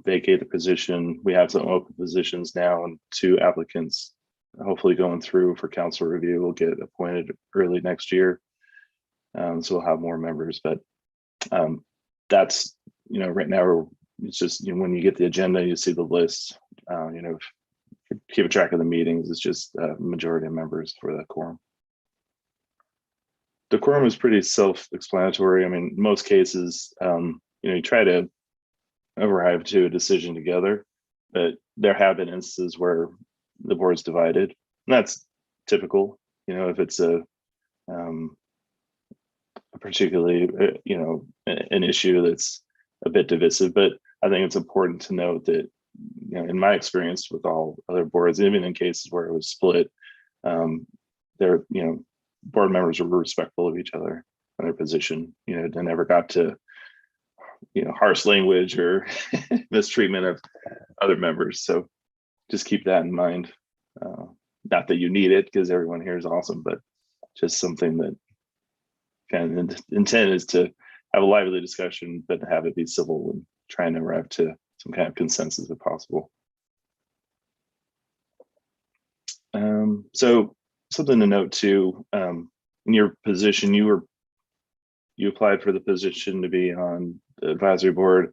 vacate the position, we have some open positions now, and 2 applicants hopefully going through for council review will get appointed early next year. So we'll have more members, but that's, right now it's just, when you get the agenda, you see the list, keep track of the meetings, it's just a majority of members for that quorum. The quorum is pretty self-explanatory. I mean, most cases, you try to arrive to a decision together, but there have been instances where the board's divided, and that's typical. If it's a particularly, an issue that's a bit divisive, but I think it's important to note that, in my experience with all other boards, even in cases where it was split, board members were respectful of each other and their position. They never got to, harsh language or mistreatment of other members. So just keep that in mind. Not that you need it, because everyone here is awesome, but just something that kind of intent is to have a lively discussion, but have it be civil and trying to arrive to some kind of consensus if possible. So something to note too, in your position, you applied for the position to be on the advisory board,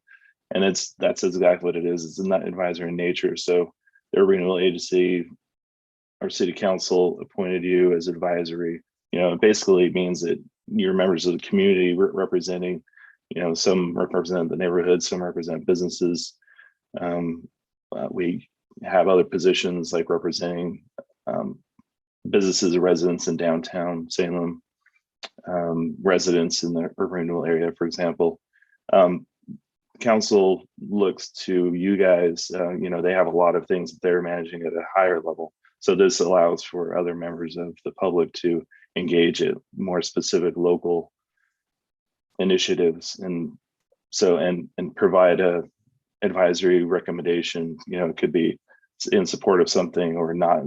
and that's exactly what it is. It's not advisory in nature. So their renewal agency, our city council, appointed you as advisory. It basically means that you're members of the community representing, some represent the neighborhood, some represent businesses. We have other positions like representing businesses or residents in downtown Salem, residents in the urban renewal area, for example. Council looks to you guys, they have a lot of things that they're managing at a higher level. So this allows for other members of the public to engage at more specific local initiatives and provide a advisory recommendation. It could be in support of something or not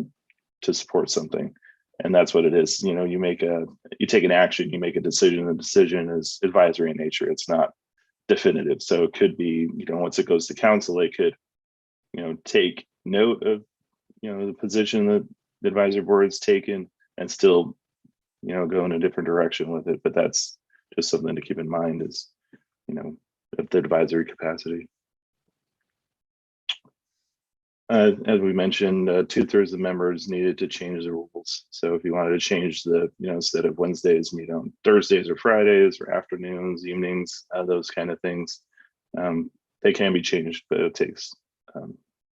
to support something. And that's what it is. You take an action, you make a decision. The decision is advisory in nature. It's not definitive. So it could be, once it goes to council, they could, take note of, the position that the advisory board has taken and still, go in a different direction with it. But that's just something to keep in mind is, of the advisory capacity. As we mentioned, 2/3 of members needed to change the rules. So if you wanted to change the, instead of Wednesdays, meet on Thursdays or Fridays or afternoons, evenings, those kind of things, they can be changed, but it takes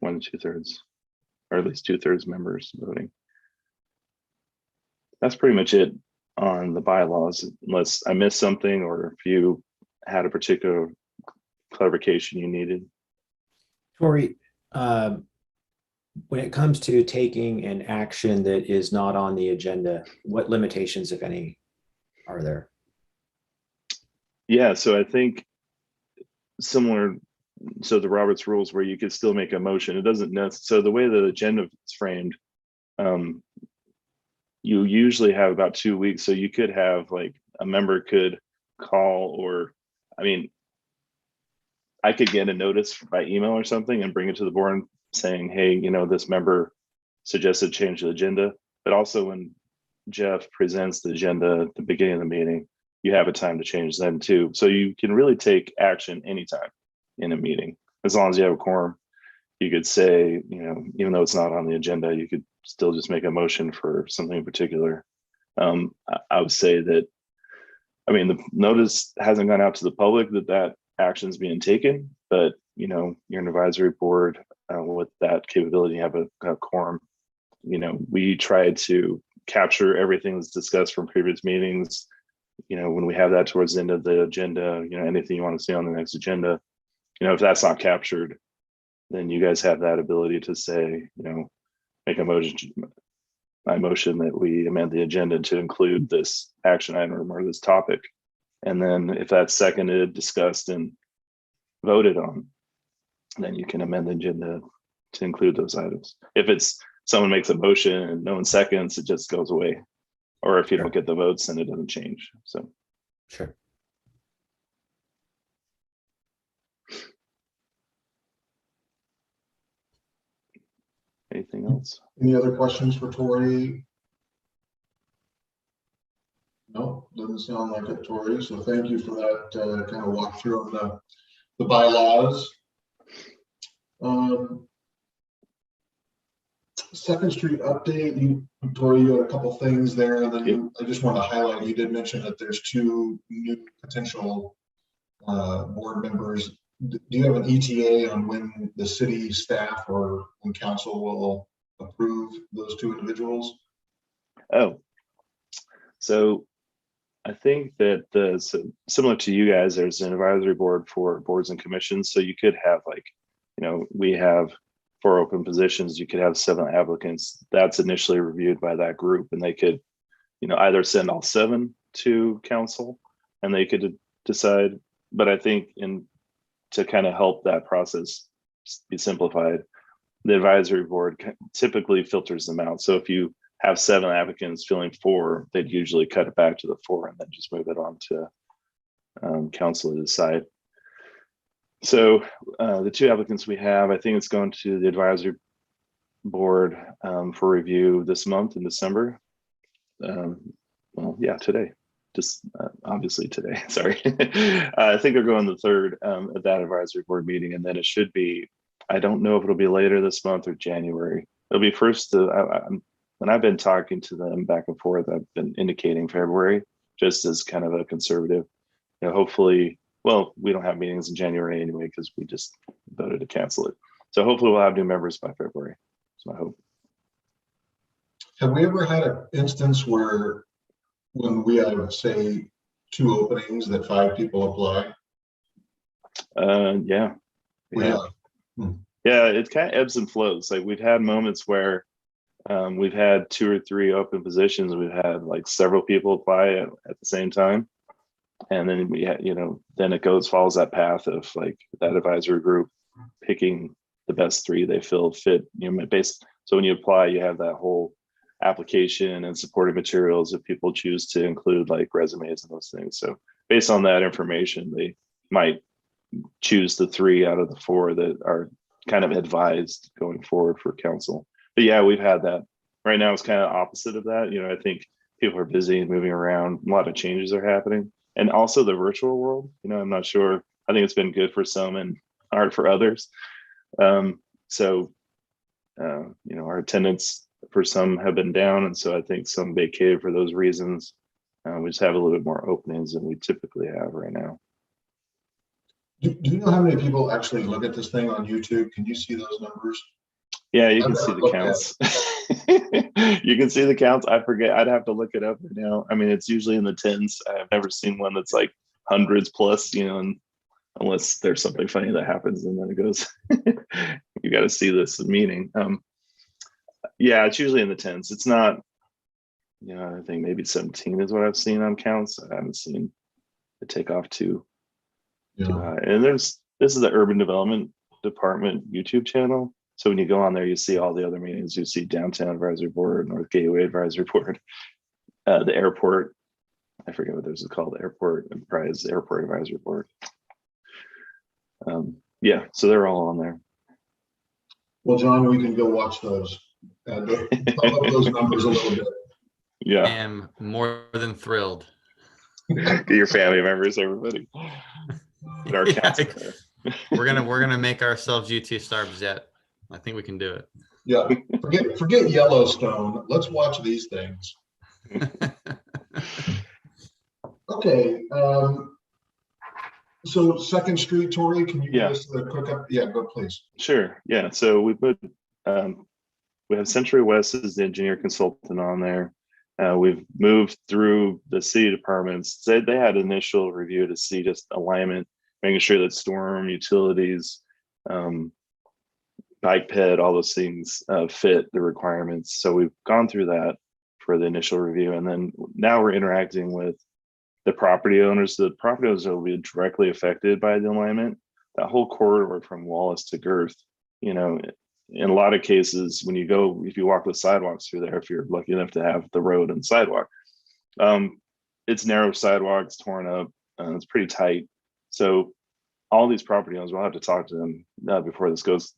1 2/3, or at least 2/3 members voting. That's pretty much it on the bylaws, unless I missed something or if you had a particular clarification you needed. Tori, when it comes to taking an action that is not on the agenda, what limitations, if any, are there? Yeah, so I think similar, so the Robert's rules where you could still make a motion, it doesn't necessarily, so the way the agenda is framed, you usually have about 2 weeks. So you could have like a member could call, or, I could get a notice by email or something and bring it to the board saying, hey, this member suggested change the agenda. But also when Jeff presents the agenda at the beginning of the meeting, you have a time to change then too. So you can really take action anytime in a meeting, as long as you have a quorum. You could say, even though it's not on the agenda, you could still just make a motion for something in particular. I would say that, the notice hasn't gone out to the public that action's being taken, but you're an advisory board with that capability, you have a quorum. We try to capture everything that's discussed from previous meetings. When we have that towards the end of the agenda, anything you want to see on the next agenda, if that's not captured, then you guys have that ability to say, make a motion. I motion that we amend the agenda to include this action item or this topic. And then if that's seconded, discussed, and voted on, then you can amend the agenda to include those items. If it's someone makes a motion and no one seconds, it just goes away. Or if you don't get the votes, then it doesn't change. So Sure. anything else? Any other questions for Tori? No, doesn't sound like it, Tori. So thank you for that kind of walkthrough on the bylaws. Second Street update. Tori, you had a couple things there, and then I just want to highlight. You did mention that there's 2 new potential board members. Do you have an ETA on when the city staff or when council will approve those 2 individuals? Oh, so I think that similar to you guys, there's an advisory board for boards and commissions. So you could have we have 4 open positions. You could have 7 applicants. That's initially reviewed by that group, and they could, either send all 7 to council, and they could decide. But I think to kind of help that process be simplified, the advisory board typically filters them out. So if you have 7 applicants filling 4, they'd usually cut it back to the 4 and then just move it on to council to decide. So the 2 applicants we have, I think it's going to the advisory board for review this month in December. Well, yeah, today. Just obviously today, sorry. I think they're going the 3rd at that advisory board meeting, and then it should be, I don't know if it'll be later this month or January. It'll be first, when I've been talking to them back and forth, I've been indicating February, just as kind of a conservative, hopefully, well, we don't have meetings in January anyway, because we just voted to cancel it. So hopefully we'll have new members by February. That's my hope. Have we ever had an instance where when we have, say, 2 openings that 5 people apply? Yeah. Yeah. Yeah, it kind of ebbs and flows. Like we've had moments where we've had 2 or 3 open positions. We've had like several people apply at the same time. And then we had, then it follows that path of like that advisory group picking the best 3 they feel fit, so when you apply, you have that whole application and supporting materials if people choose to include like resumes and those things. So based on that information, they might choose the 3 out of the 4 that are kind of advised going forward for council. But yeah, we've had that. Right now it's kind of opposite of that. I think people are busy and moving around. A lot of changes are happening. And also the virtual world, I'm not sure. I think it's been good for some and hard for others. Our attendance for some have been down. And so I think some vacated for those reasons. We just have a little bit more openings than we typically have right now. Do you know how many people actually look at this thing on YouTube? Can you see those numbers? Yeah, you can see the counts. You can see the counts. I forget. I'd have to look it up right now. I mean, it's usually in the tens. I've never seen one that's like hundreds plus, and unless there's something funny that happens and then it goes, you got to see this meeting. Yeah, it's usually in the tens. It's not, I think maybe 17 is what I've seen on counts. I haven't seen it take off too. Yeah. And this is the Urban Development Department YouTube channel. So when you go on there, you see all the other meetings. You see Downtown Advisory Board, North Gateway Advisory Board, the airport. I forget what those are called. Airport Enterprise Airport Advisory Board. Yeah, so they're all on there. Well, John, we can go watch those and bump up those numbers a little bit. I Yeah, am more than thrilled. get your family members, everybody. Get our Yeah, cats in there. we're gonna make ourselves YouTube stars yet. I think we can do it. Yeah, forget Yellowstone. Let's watch these things. Okay. So Second Street, Tori, can you give us the quick up? Yeah, go please. Sure. Yeah. So we have Century West as the engineer consultant on there. We've moved through the city departments. They had initial review to see just alignment, making sure that storm, utilities, bike ped, all those things fit the requirements. So we've gone through that for the initial review. And then now we're interacting with the property owners. The property owners will be directly affected by the alignment. That whole corridor from Wallace to Girth, in a lot of cases, if you walk the sidewalks through there, if you're lucky enough to have the road and sidewalk, it's narrow sidewalks, torn up, it's pretty tight. So all these property owners, we'll have to talk to them before this goes,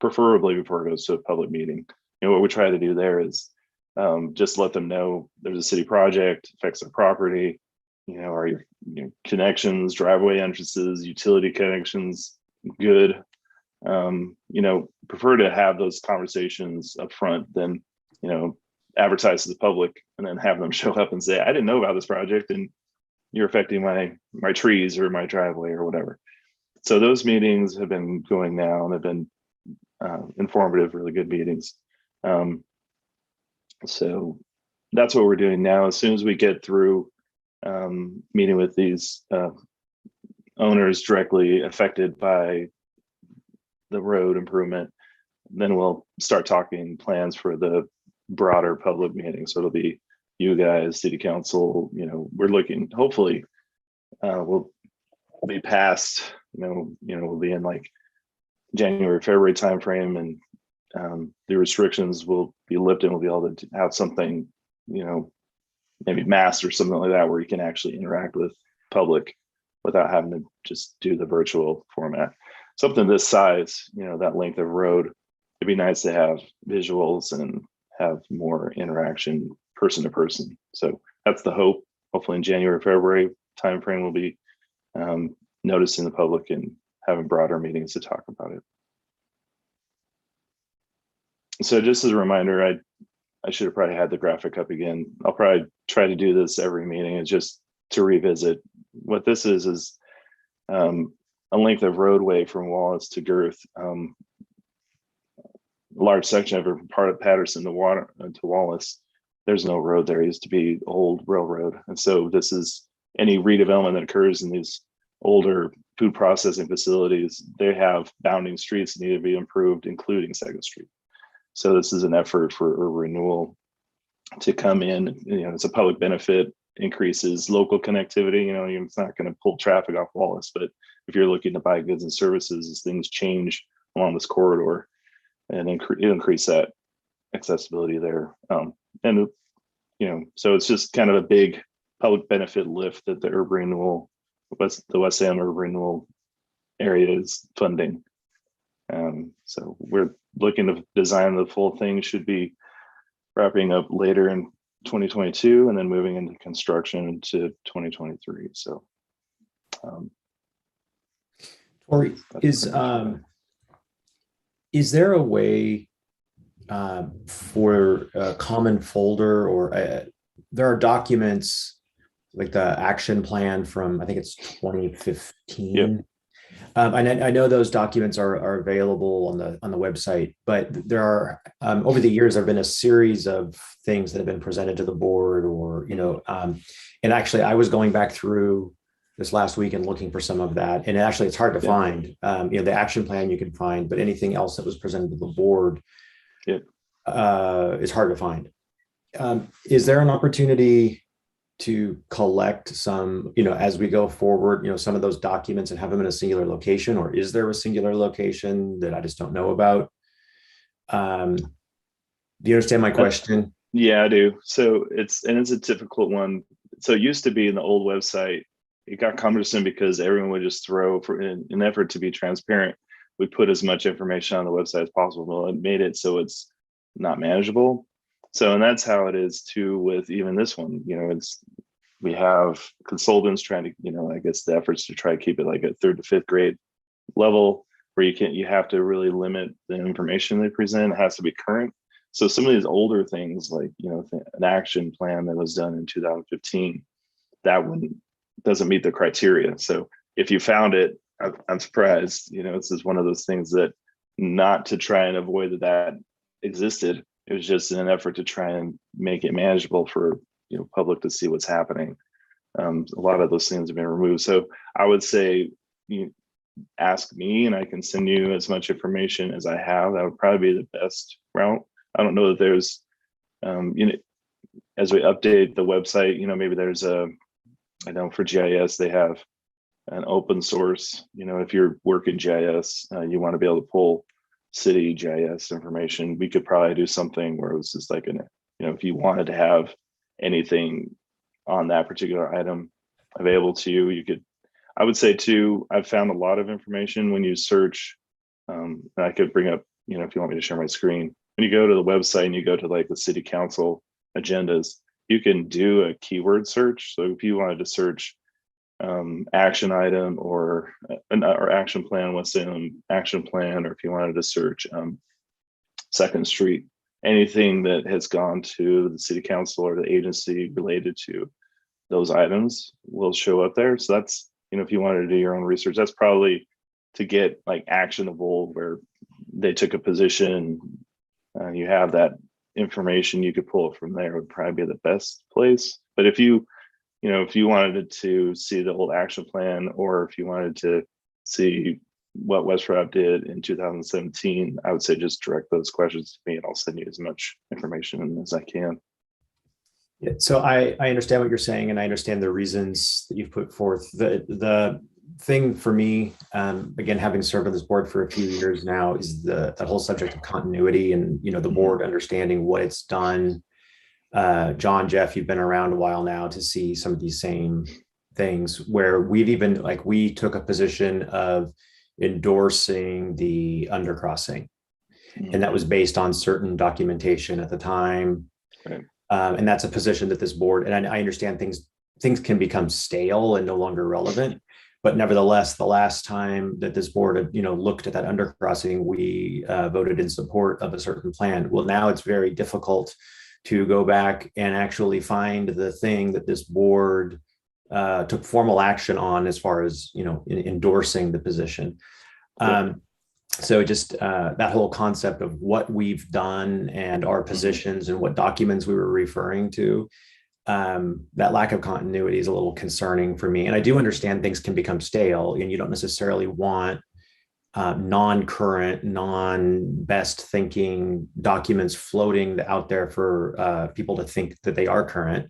preferably before it goes to a public meeting. What we try to do there is just let them know there's a city project, affects their property, are your connections, driveway entrances, utility connections good? Prefer to have those conversations up front than, advertise to the public and then have them show up and say, I didn't know about this project and you're affecting my trees or my driveway or whatever. So those meetings have been going now and they've been informative, really good meetings. So that's what we're doing now. As soon as we get through meeting with these owners directly affected by the road improvement, then we'll start talking plans for the broader public meeting. So it'll be you guys, city council, we're looking, hopefully we'll be past, we'll be in like January, February timeframe, and the restrictions will be lifted. We'll be able to have something, maybe mass or something like that, where you can actually interact with public without having to just do the virtual format. Something this size, that length of road, it'd be nice to have visuals and have more interaction person to person. So that's the hope. Hopefully in January, February timeframe, we'll be noticing the public and having broader meetings to talk about it. So just as a reminder, I should have probably had the graphic up again. I'll probably try to do this every meeting, and just to revisit what this is a length of roadway from Wallace to Girth. large section of it from part of Patterson to Wallace. There's no road there. It used to be old railroad. And so this is any redevelopment that occurs in these older food processing facilities, they have bounding streets that need to be improved, including Second Street. So this is an effort for urban renewal to come in. You know, it's a public benefit, increases local connectivity. You know, it's not going to pull traffic off Wallace, but if you're looking to buy goods and services as things change along this corridor, and increase that accessibility there. And you know, so it's just kind of a big public benefit lift that the urban renewal, the West Salem urban renewal area is funding. So we're looking to design the full thing, should be wrapping up later in 2022 and then moving into construction into 2023. So Tori, is there a way for a common folder, or there are documents like the action plan from, I think it's 2015. Yep. I know those documents are available on the website, but there are over the years there have been a series of things that have been presented to the board, or and actually I was going back through this last week and looking for some of that, and actually it's hard to find. The action plan you can find, but anything else that was presented to the board is hard to find. Is there an opportunity to collect some, as we go forward, some of those documents and have them in a singular location, or is there a singular location that I just don't know about? Do you understand my question? Yeah, I do. So it's a difficult one. So it used to be in the old website, it got cumbersome because everyone would just throw, for in an effort to be transparent, we put as much information on the website as possible. It made it so it's not manageable. So, and that's how it is too with even this one. We have consultants trying to, I guess the efforts to try to keep it like a 3rd to 5th grade level, where you have to really limit the information they present. It has to be current. So some of these older things, like an action plan that was done in 2015, that one doesn't meet the criteria. So if you found it, I'm surprised. This is one of those things that, not to try and avoid that existed. It was just in an effort to try and make it manageable for public to see what's happening. A lot of those things have been removed. So I would say, ask me and I can send you as much information as I have. That would probably be the best route. I don't know that there's, as we update the website, maybe there's I know for GIS, they have an open source, if you're working GIS, you want to be able to pull city GIS information. We could probably do something where it was just like, if you wanted to have anything on that particular item available to you, you could. I would say too, I've found a lot of information when you search, and I could bring up, if you want me to share my screen, when you go to the website and you go to like the city council agendas, you can do a keyword search. So if you wanted to search action item or action plan, West Salem action plan, or if you wanted to search Second Street, anything that has gone to the city council or the agency related to those items will show up there. So that's, if you wanted to do your own research, that's probably to get like actionable where they took a position, you have that information, you could pull it from there, would probably be the best place. But if you wanted to see the old action plan, or if you wanted to see what West Route did in 2017, I would say just direct those questions to me and I'll send you as much information as I can. Yeah, so I understand what you're saying, and I understand the reasons that you've put forth. The thing for me, again, having served on this board for a few years now, is the whole subject of continuity and the board understanding what it's done. John, Jeff, you've been around a while now to see some of these same things where we took a position of endorsing the undercrossing, and that was based on certain documentation at the time. Right. And that's a position that this board, and I understand things can become stale and no longer relevant, but nevertheless, the last time that this board had, looked at that undercrossing, we voted in support of a certain plan. Well, now it's very difficult to go back and actually find the thing that this board took formal action on as far as, endorsing the position. So just that whole concept of what we've done and our positions and what documents we were referring to, that lack of continuity is a little concerning for me. And I do understand things can become stale, and you don't necessarily want non-current, non-best thinking documents floating out there for people to think that they are current.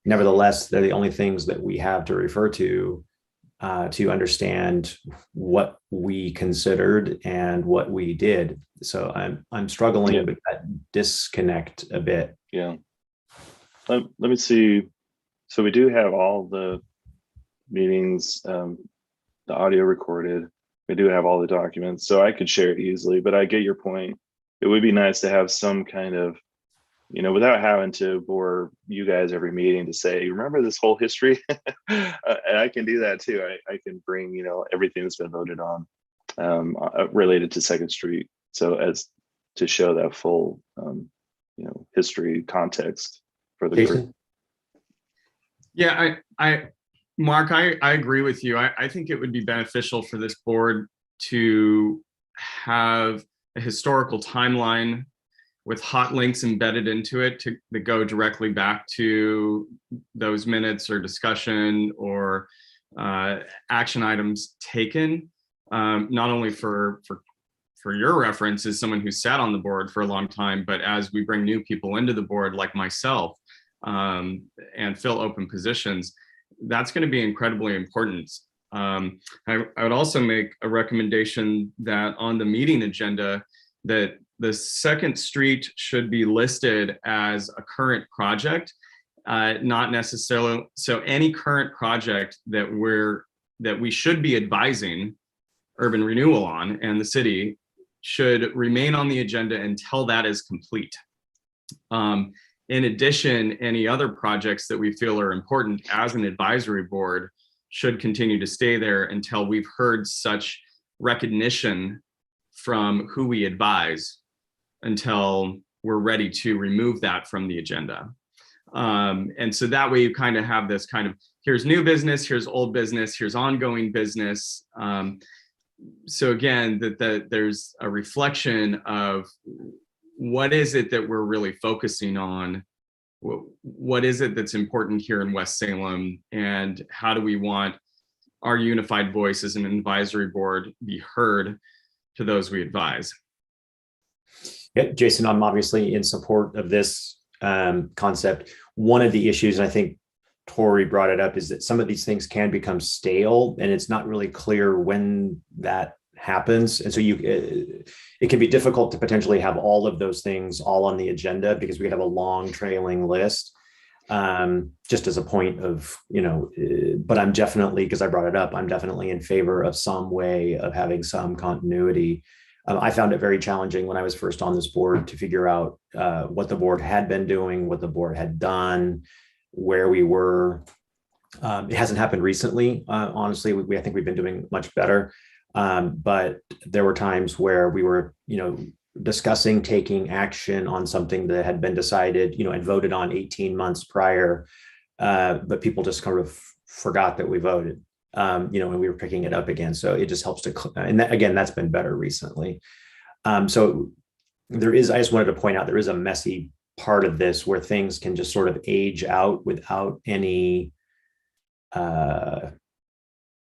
Nevertheless, they're the only things that we have to refer to understand what we considered and what we did. So I'm struggling with that disconnect a bit. Yeah. Let me see. So we do have all the meetings, the audio recorded. We do have all the documents, so I could share it easily, but I get your point. It would be nice to have some kind of, without having to bore you guys every meeting to say, remember this whole history? And I can do that too. I can bring, everything that's been voted on related to Second Street. So as to show that full, history context for the group. Yeah, Mark, I agree with you. I think it would be beneficial for this board to have a historical timeline with hot links embedded into it that go directly back to those minutes or discussion or action items taken, not only for your reference as someone who sat on the board for a long time, but as we bring new people into the board like myself and fill open positions, that's going to be incredibly important. I would also make a recommendation that on the meeting agenda that the Second Street should be listed as a current project, not necessarily. So any current project that we should be advising urban renewal on and the city should remain on the agenda until that is complete. In addition, any other projects that we feel are important as an advisory board should continue to stay there until we've heard such recognition from who we advise, until we're ready to remove that from the agenda. And so that way you kind of have this kind of, here's new business, here's old business, here's ongoing business. So again, that there's a reflection of what is it that we're really focusing on? What is it that's important here in West Salem? And how do we want our unified voice as an advisory board be heard to those we advise? Yeah, Jason, I'm obviously in support of this concept. One of the issues, and I think Tori brought it up, is that some of these things can become stale, and it's not really clear when that happens. And so it can be difficult to potentially have all of those things all on the agenda because we have a long trailing list. Just as a point of, but I'm definitely, because I brought it up, I'm definitely in favor of some way of having some continuity. I found it very challenging when I was first on this board to figure out what the board had been doing, what the board had done, where we were. It hasn't happened recently. Honestly, I think we've been doing much better. But there were times where we were, discussing taking action on something that had been decided, and voted on 18 months prior. But people just kind of forgot that we voted, and we were picking it up again. So it just helps to, and that, again, that's been better recently. So I just wanted to point out, there is a messy part of this where things can just sort of age out without any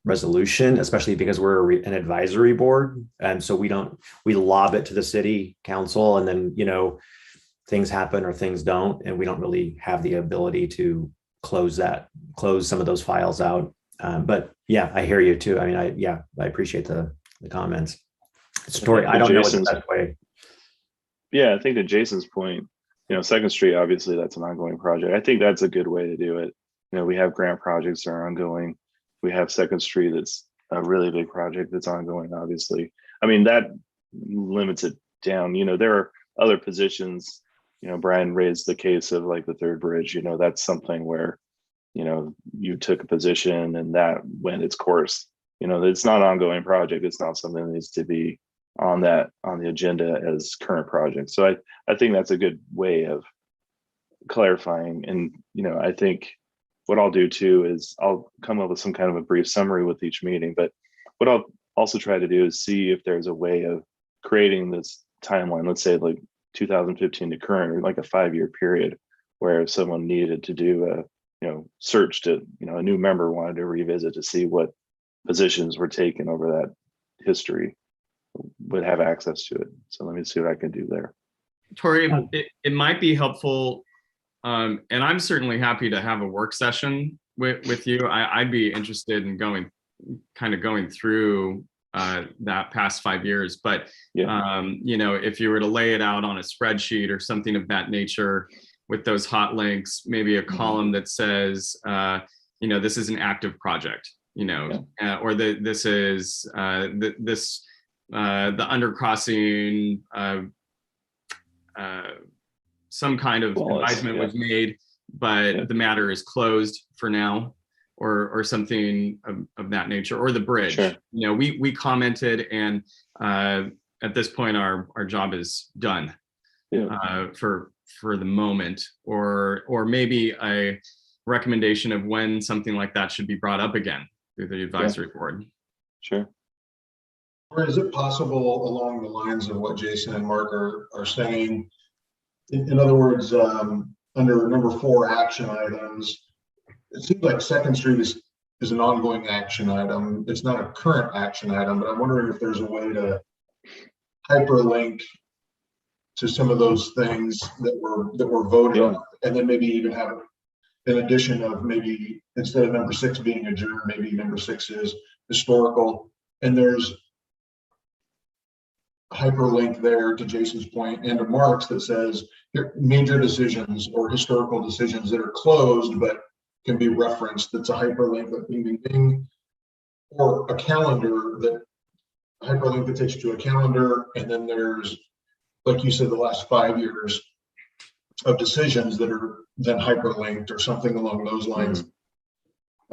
resolution, especially because we're an advisory board. And so we lob it to the city council, and then, things happen or things don't, and we don't really have the ability to close some of those files out. But yeah, I hear you too. I mean, I appreciate the comments. Story, I don't know what the best way. Yeah, I think to Jason's point, Second Street, obviously that's an ongoing project. I think that's a good way to do it. We have grant projects that are ongoing. We have Second Street, that's a really big project that's ongoing, obviously. I mean, that limits it down. There are other positions, Brian raised the case of like the third bridge, that's something where, you took a position and that went its course. It's not an ongoing project. It's not something that needs to be on the agenda as current project. So I think that's a good way of clarifying. And, I think what I'll do too is I'll come up with some kind of a brief summary with each meeting, but what I'll also try to do is see if there's a way of creating this timeline, let's say like 2015 to current, or like a 5-year period, where if someone needed to do a, search to, a new member wanted to revisit to see what positions were taken over that history, would have access to it. So let me see what I can do there. Tori, it might be helpful, and I'm certainly happy to have a work session with you. I'd be interested in going through that past 5 years. But if you were to lay it out on a spreadsheet or something of that nature with those hot links, maybe a column that says, this is an active project, or this is the undercrossing, some kind of advisement was made, but the matter is closed for now, or something of that nature, or the bridge. Sure. We commented, and at this point our job is done for the moment, or maybe a recommendation of when something like that should be brought up again through the advisory board. Sure. Or is it possible along the lines of what Jason and Mark are saying? In other words, under number 4 action items, it seems like Second Street is an ongoing action item. It's not a current action item, but I'm wondering if there's a way to hyperlink to some of those things that were voted on, and then maybe even have an addition of, maybe instead of number 6 being adjourned, maybe number 6 is historical, and there's hyperlink there to Jason's point and to Mark's that says major decisions or historical decisions that are closed but can be referenced. That's a hyperlink, like bing, bing, bing, or a calendar, that hyperlink that takes you to a calendar. And then there's, like you said, the last 5 years of decisions that are then hyperlinked or something along those lines.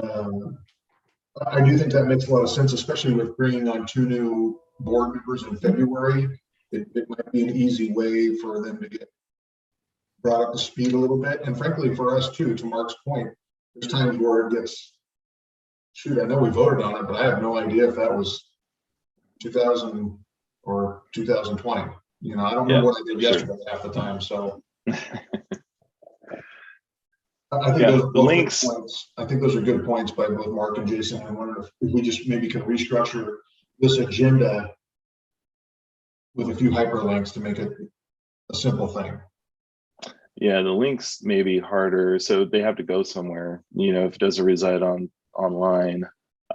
I do think that makes a lot of sense, especially with bringing on 2 new board members in February. It might be an easy way for them to get brought up to speed a little bit. And frankly, for us too, to Mark's point, there's times where it gets, shoot, I know we voted on it, but I have no idea if that was 2000 or 2020. I don't remember what I did yesterday half the time. So I think the links. I think those are good points by both Mark and Jason. I wonder if we just maybe can restructure this agenda with a few hyperlinks to make it a simple thing. Yeah, the links may be harder, so they have to go somewhere. If it doesn't reside online,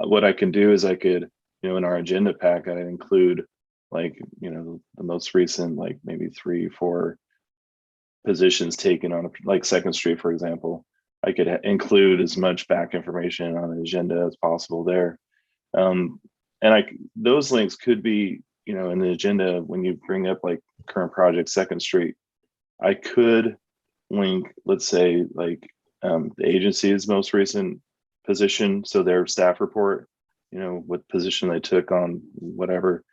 what I can do is I could, in our agenda pack, I include the most recent, maybe 3-4 positions taken on like Second Street, for example. I could include as much back information on the agenda as possible there. And those links could be, in the agenda when you bring up like current project Second Street. I could link, let's say, the agency's most recent position, so their staff report, what position they took on whatever.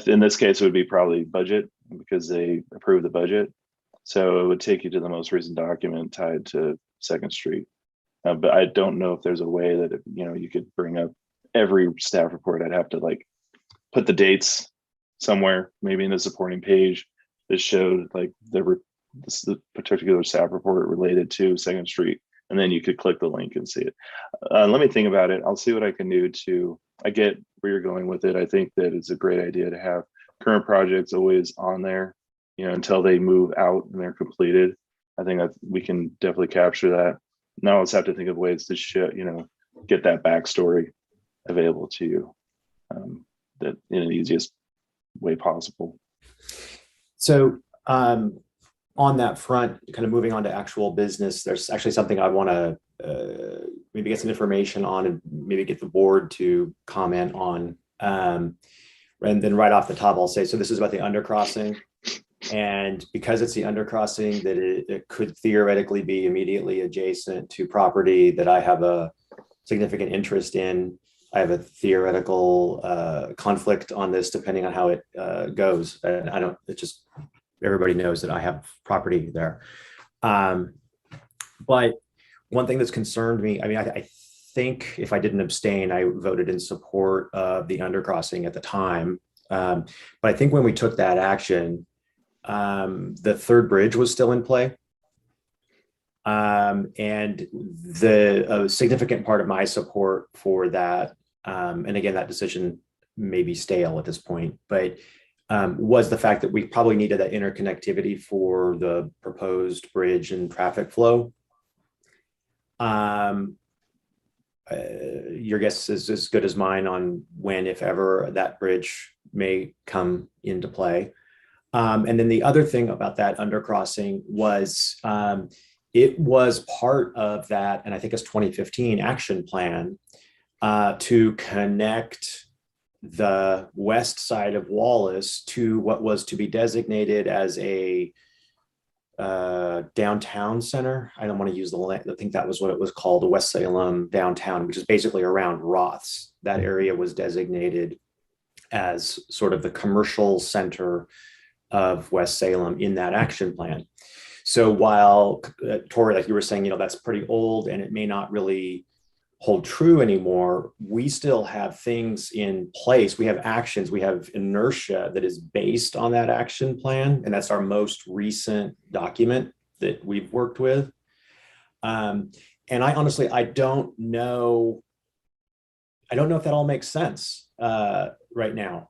In this case, it would be probably budget, because they approved the budget. So it would take you to the most recent document tied to Second Street. But I don't know if there's a way that, you could bring up every staff report. I'd have to put the dates somewhere, maybe in a supporting page that showed the particular staff report related to Second Street. And then you could click the link and see it. Let me think about it. I'll see what I can do I get where you're going with it. I think that it's a great idea to have current projects always on there, until they move out and they're completed. I think that we can definitely capture that. Now let's have to think of ways to get that backstory available to you, that in the easiest way possible. So on that front, kind of moving on to actual business, there's actually something I want to maybe get some information on and maybe get the board to comment on. And then right off the top, I'll say, so this is about the undercrossing. And because it's the undercrossing, that it could theoretically be immediately adjacent to property that I have a significant interest in. I have a theoretical conflict on this, depending on how it goes. And everybody knows that I have property there. But one thing that's concerned me, I think if I didn't abstain, I voted in support of the undercrossing at the time. But I think when we took that action, the third bridge was still in play. And a significant part of my support for that, and again, that decision may be stale at this point, but was the fact that we probably needed that interconnectivity for the proposed bridge and traffic flow. Your guess is as good as mine on when, if ever, that bridge may come into play. And then the other thing about that undercrossing was it was part of that, and I think it's 2015 action plan to connect the west side of Wallace to what was to be designated as a downtown center. I don't want to use the land. I think that was what it was called, the West Salem downtown, which is basically around Roth's. That area was designated as sort of the commercial center of West Salem in that action plan. So while Tori, like you were saying, that's pretty old and it may not really hold true anymore, we still have things in place. We have actions, we have inertia that is based on that action plan. And that's our most recent document that we've worked with. And I honestly, I don't know if that all makes sense right now.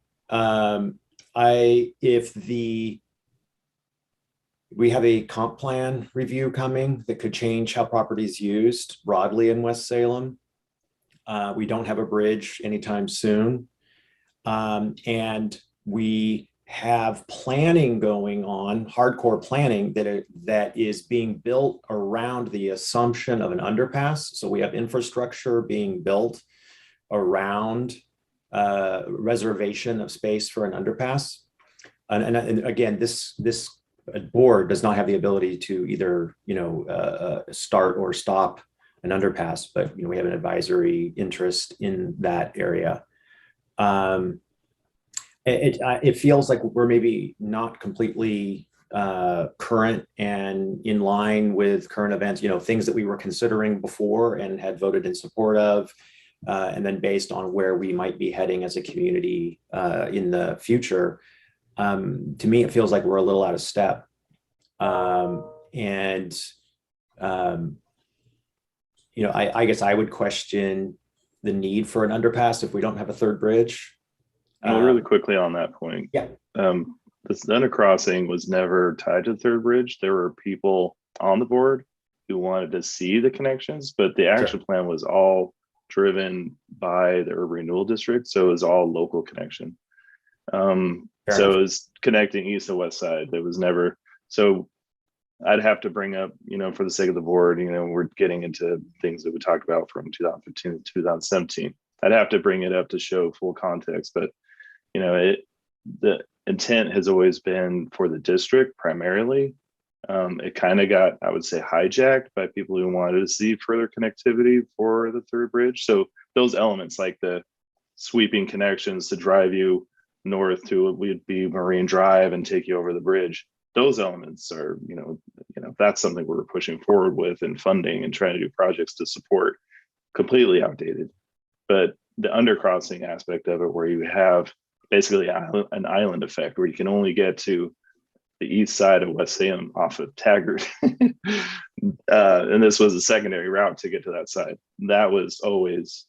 We have a comp plan review coming that could change how property is used broadly in West Salem. We don't have a bridge anytime soon. And we have planning going on, hardcore planning that is being built around the assumption of an underpass. So we have infrastructure being built around reservation of space for an underpass. And again, this board does not have the ability to either, start or stop an underpass, but we have an advisory interest in that area. It feels like we're maybe not completely current and in line with current events, things that we were considering before and had voted in support of, and then based on where we might be heading as a community in the future. To me, it feels like we're a little out of step. I guess I would question the need for an underpass if we don't have a third bridge. Well, really quickly on that point. Yeah. This undercrossing was never tied to the third bridge. There were people on the board who wanted to see the connections, but the action plan was all driven by the urban renewal district. So it was all local connection. So it was connecting east and west side. There was never, so I'd have to bring up, for the sake of the board, we're getting into things that we talked about from 2015 to 2017. I'd have to bring it up to show full context, but the intent has always been for the district primarily. It kind of got, I would say, hijacked by people who wanted to see further connectivity for the third bridge. So those elements, like the sweeping connections to drive you north to would be Marine Drive and take you over the bridge. Those elements are, that's something we're pushing forward with and funding and trying to do projects to support, completely outdated. But the undercrossing aspect of it, where you have basically an island effect, where you can only get to the east side of West Salem off of Taggart. And this was a secondary route to get to that side. That was always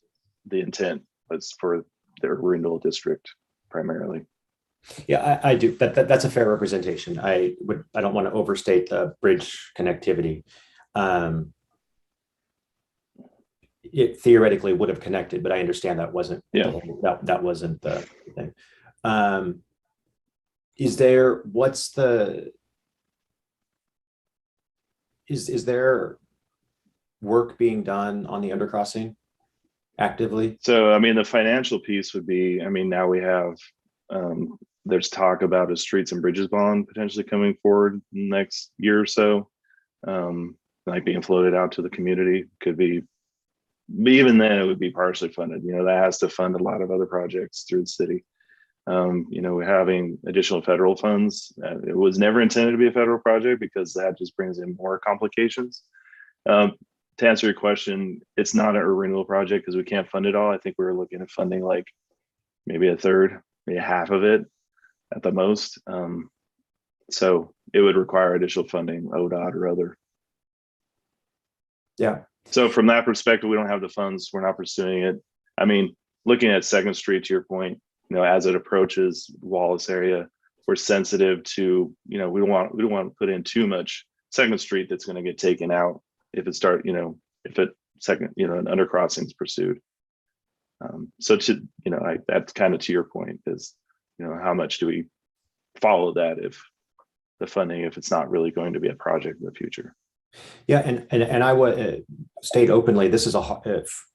the intent, was for their renewal district primarily. Yeah, I do. That's a fair representation. I don't want to overstate the bridge connectivity. It theoretically would have connected, but I understand that wasn't that wasn't the thing. Is there work being done on the undercrossing actively? So, the financial piece would be, now we have, there's talk about a streets and bridges bond potentially coming forward in the next year or so, like being floated out to the community. Could be, even then it would be partially funded. That has to fund a lot of other projects through the city. We're having additional federal funds. It was never intended to be a federal project because that just brings in more complications. To answer your question, it's not a renewal project because we can't fund it all. I think we were looking at funding like maybe a third maybe half of it at the most. So it would require additional funding, ODOT or other. Yeah. So from that perspective, we don't have the funds. We're not pursuing it. I mean, looking at Second Street, to your point, as it approaches Wallace area, we're sensitive to, we don't want to put in too much Second Street that's going to get taken out if it if an undercrossing is pursued. So that's kind of to your point is, how much do we follow that if the funding, if it's not really going to be a project in the future? Yeah, and I would state openly, this is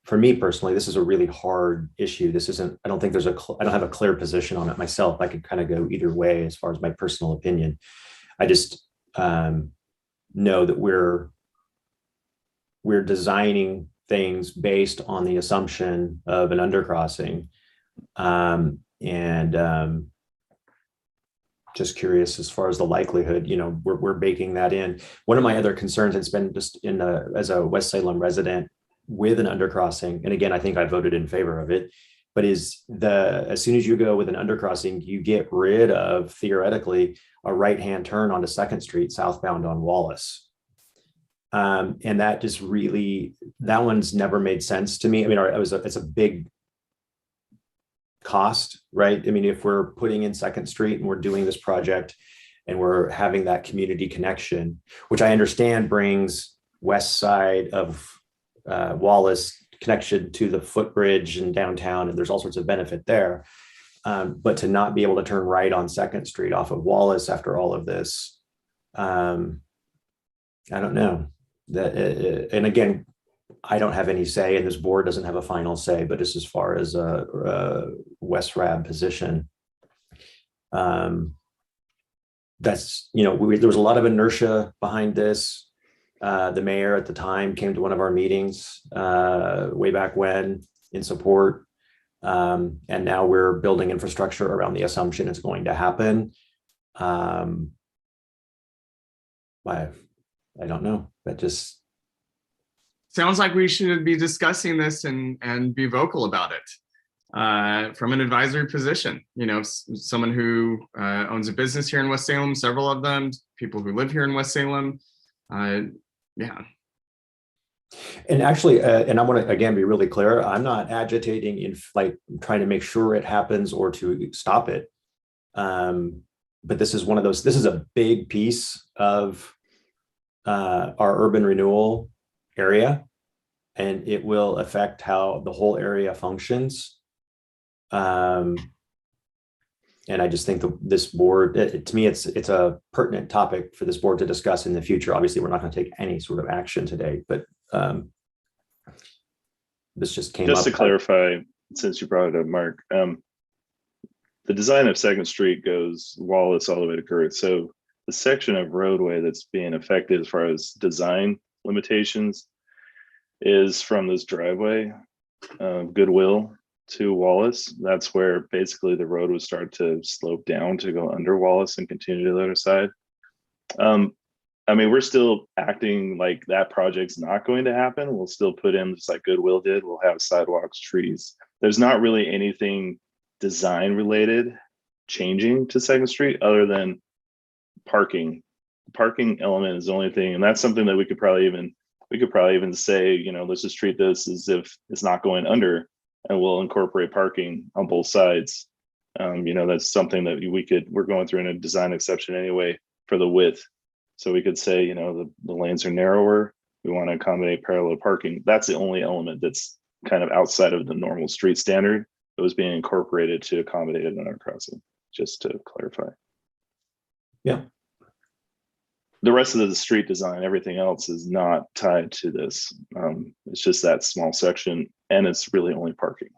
for me personally, this is a really hard issue. This isn't, I don't think I don't have a clear position on it myself. I could kind of go either way as far as my personal opinion. I just know that we're designing things based on the assumption of an undercrossing, and just curious as far as the likelihood, we're baking that in. One of my other concerns, it's been just as a West Salem resident with an undercrossing, and again, I think I voted in favor of it, but as soon as you go with an undercrossing, you get rid of, theoretically, a right-hand turn onto 2nd Street southbound on Wallace. And that just that one's never made sense to me. I mean, it's a big cost, right? I mean, if we're putting in 2nd Street and we're doing this project and we're having that community connection, which I understand brings west side of Wallace connection to the footbridge and downtown, and there's all sorts of benefit there. But to not be able to turn right on 2nd Street off of Wallace after all of this, I don't know. And again, I don't have any say, and this board doesn't have a final say, but just as far as a West Rab position, that's, there was a lot of inertia behind this. The mayor at the time came to one of our meetings way back when in support. And now we're building infrastructure around the assumption it's going to happen. I don't know. That just sounds like we should be discussing this and be vocal about it from an advisory position. Someone who owns a business here in West Salem, several of them, people who live here in West Salem. Yeah. And actually, and I want to again be really clear, I'm not agitating in trying to make sure it happens or to stop it. But this is one of those, this is a big piece of our urban renewal area, and it will affect how the whole area functions. And I just think this board, to me, it's a pertinent topic for this board to discuss in the future. Obviously, we're not going to take any sort of action today, but this just came up. Just to clarify, since you brought it up, Mark, the design of 2nd Street goes Wallace all the way to Kurth. So the section of roadway that's being affected as far as design limitations is from this driveway, Goodwill to Wallace. That's where basically the road would start to slope down to go under Wallace and continue to the other side. I mean, we're still acting like that project's not going to happen. We'll still put in, just like Goodwill did, we'll have sidewalks, trees. There's not really anything design related changing to 2nd Street other than parking. The parking element is the only thing, and that's something that we could probably even say, let's just treat this as if it's not going under, and we'll incorporate parking on both sides. That's something that we're going through in a design exception anyway for the width. So we could say, the lanes are narrower. We want to accommodate parallel parking. That's the only element that's kind of outside of the normal street standard that was being incorporated to accommodate an undercrossing, just to clarify. Yeah. The rest of the street design, everything else is not tied to this. It's just that small section, and it's really only parking.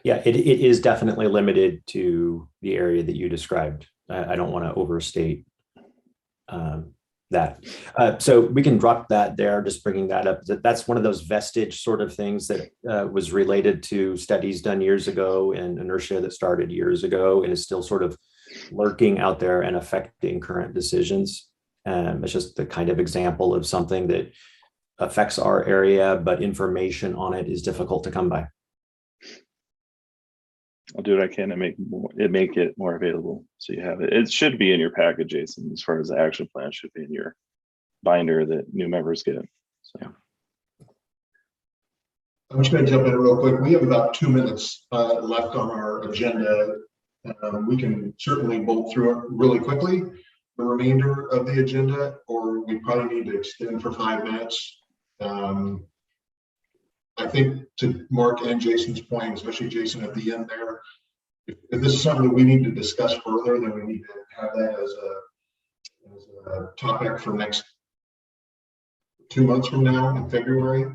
Yeah, it is definitely limited to the area that you described. I don't want to overstate that. So we can drop that there, just bringing that up. That's one of those vestige sort of things that was related to studies done years ago and inertia that started years ago and is still sort of lurking out there and affecting current decisions. It's just the kind of example of something that affects our area, but information on it is difficult to come by. I'll do what I can to make it more available so you have it. It should be in your package, Jason, as far as the action plan should be in your binder that new members get. So I'm just going to jump in real quick. We have about 2 minutes left on our agenda. We can certainly bolt through it really quickly, the remainder of the agenda, or we probably need to extend for 5 minutes. I think to Mark and Jason's point, especially Jason at the end there, if this is something that we need to discuss further, then we need to have that as a topic for next 2 months from now in February.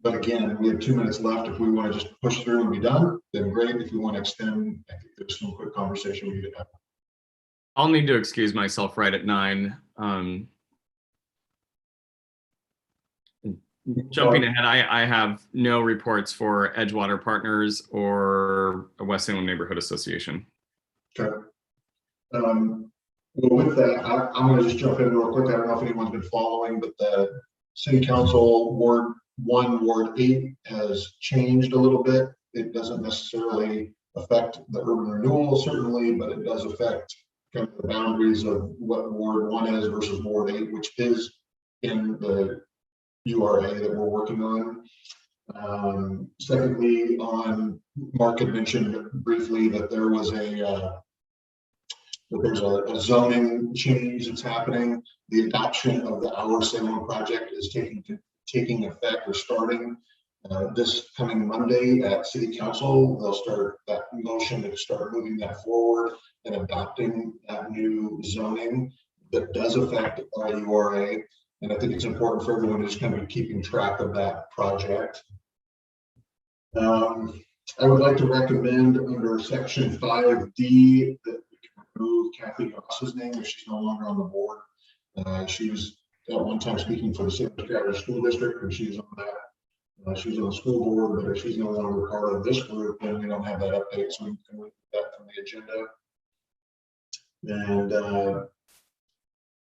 But again, we have 2 minutes left. If we want to just push through and be done, then great. If we want to extend, I think there's some quick conversation we need to have. I'll need to excuse myself right at 9. Jumping ahead, I have no reports for Edgewater Partners or West Salem Neighborhood Association. Okay. Well, with that, I'm going to just jump in real quick. I don't know if anyone's been following, but the City Council Ward 1, Ward 8 has changed a little bit. It doesn't necessarily affect the urban renewal, certainly, but it does affect kind of the boundaries of what Ward 1 is versus Ward 8, which is in the URA that we're working on. Secondly, Mark had mentioned briefly that there was there's a zoning change that's happening. The adoption of the Our Salem project is taking effect or starting this coming Monday at City Council. They'll start that motion to start moving that forward and adopting that new zoning that does affect our URA. And I think it's important for everyone to just kind of be keeping track of that project. I would like to recommend under section 5D that we can remove Kathy Goss's name if she's no longer on the board. She was at one time speaking for the Salem School District, and she's on that. She's on the school board, but if she's no longer part of this group, then we don't have that update, so we can remove that from the agenda. And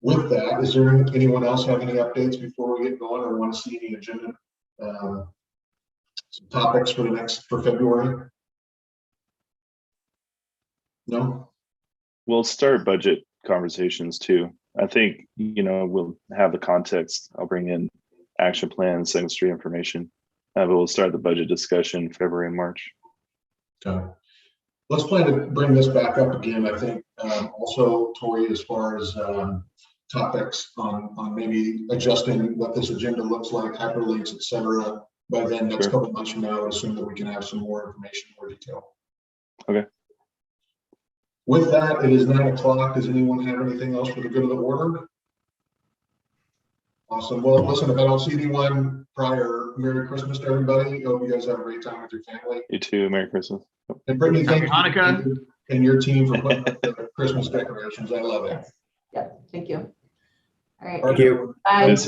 with that, is there anyone else have any updates before we get going or want to see any agenda? Some topics for February? No? we'll start budget conversations too. I think, we'll have the context. I'll bring in action plans, second street information. But we'll start the budget discussion February and March. Okay. Let's plan to bring this back up again. I think also, Tori, as far as topics on maybe adjusting what this agenda looks like, hyperlinks, et cetera. By then, next couple of months from now, I would assume that we can have some more information, more detail. Okay. With that, it is 9 o'clock. Does anyone have anything else for the good of the order? Awesome. Well, listen, if I don't see anyone prior, Merry Christmas to everybody. Hope you guys have a great time with your family. You too. Merry Christmas. And Brittany, thank Happy Hanukkah. you and your team for putting up the Christmas decorations. I love it. Yeah, thank you. All right. Thank you. Bye.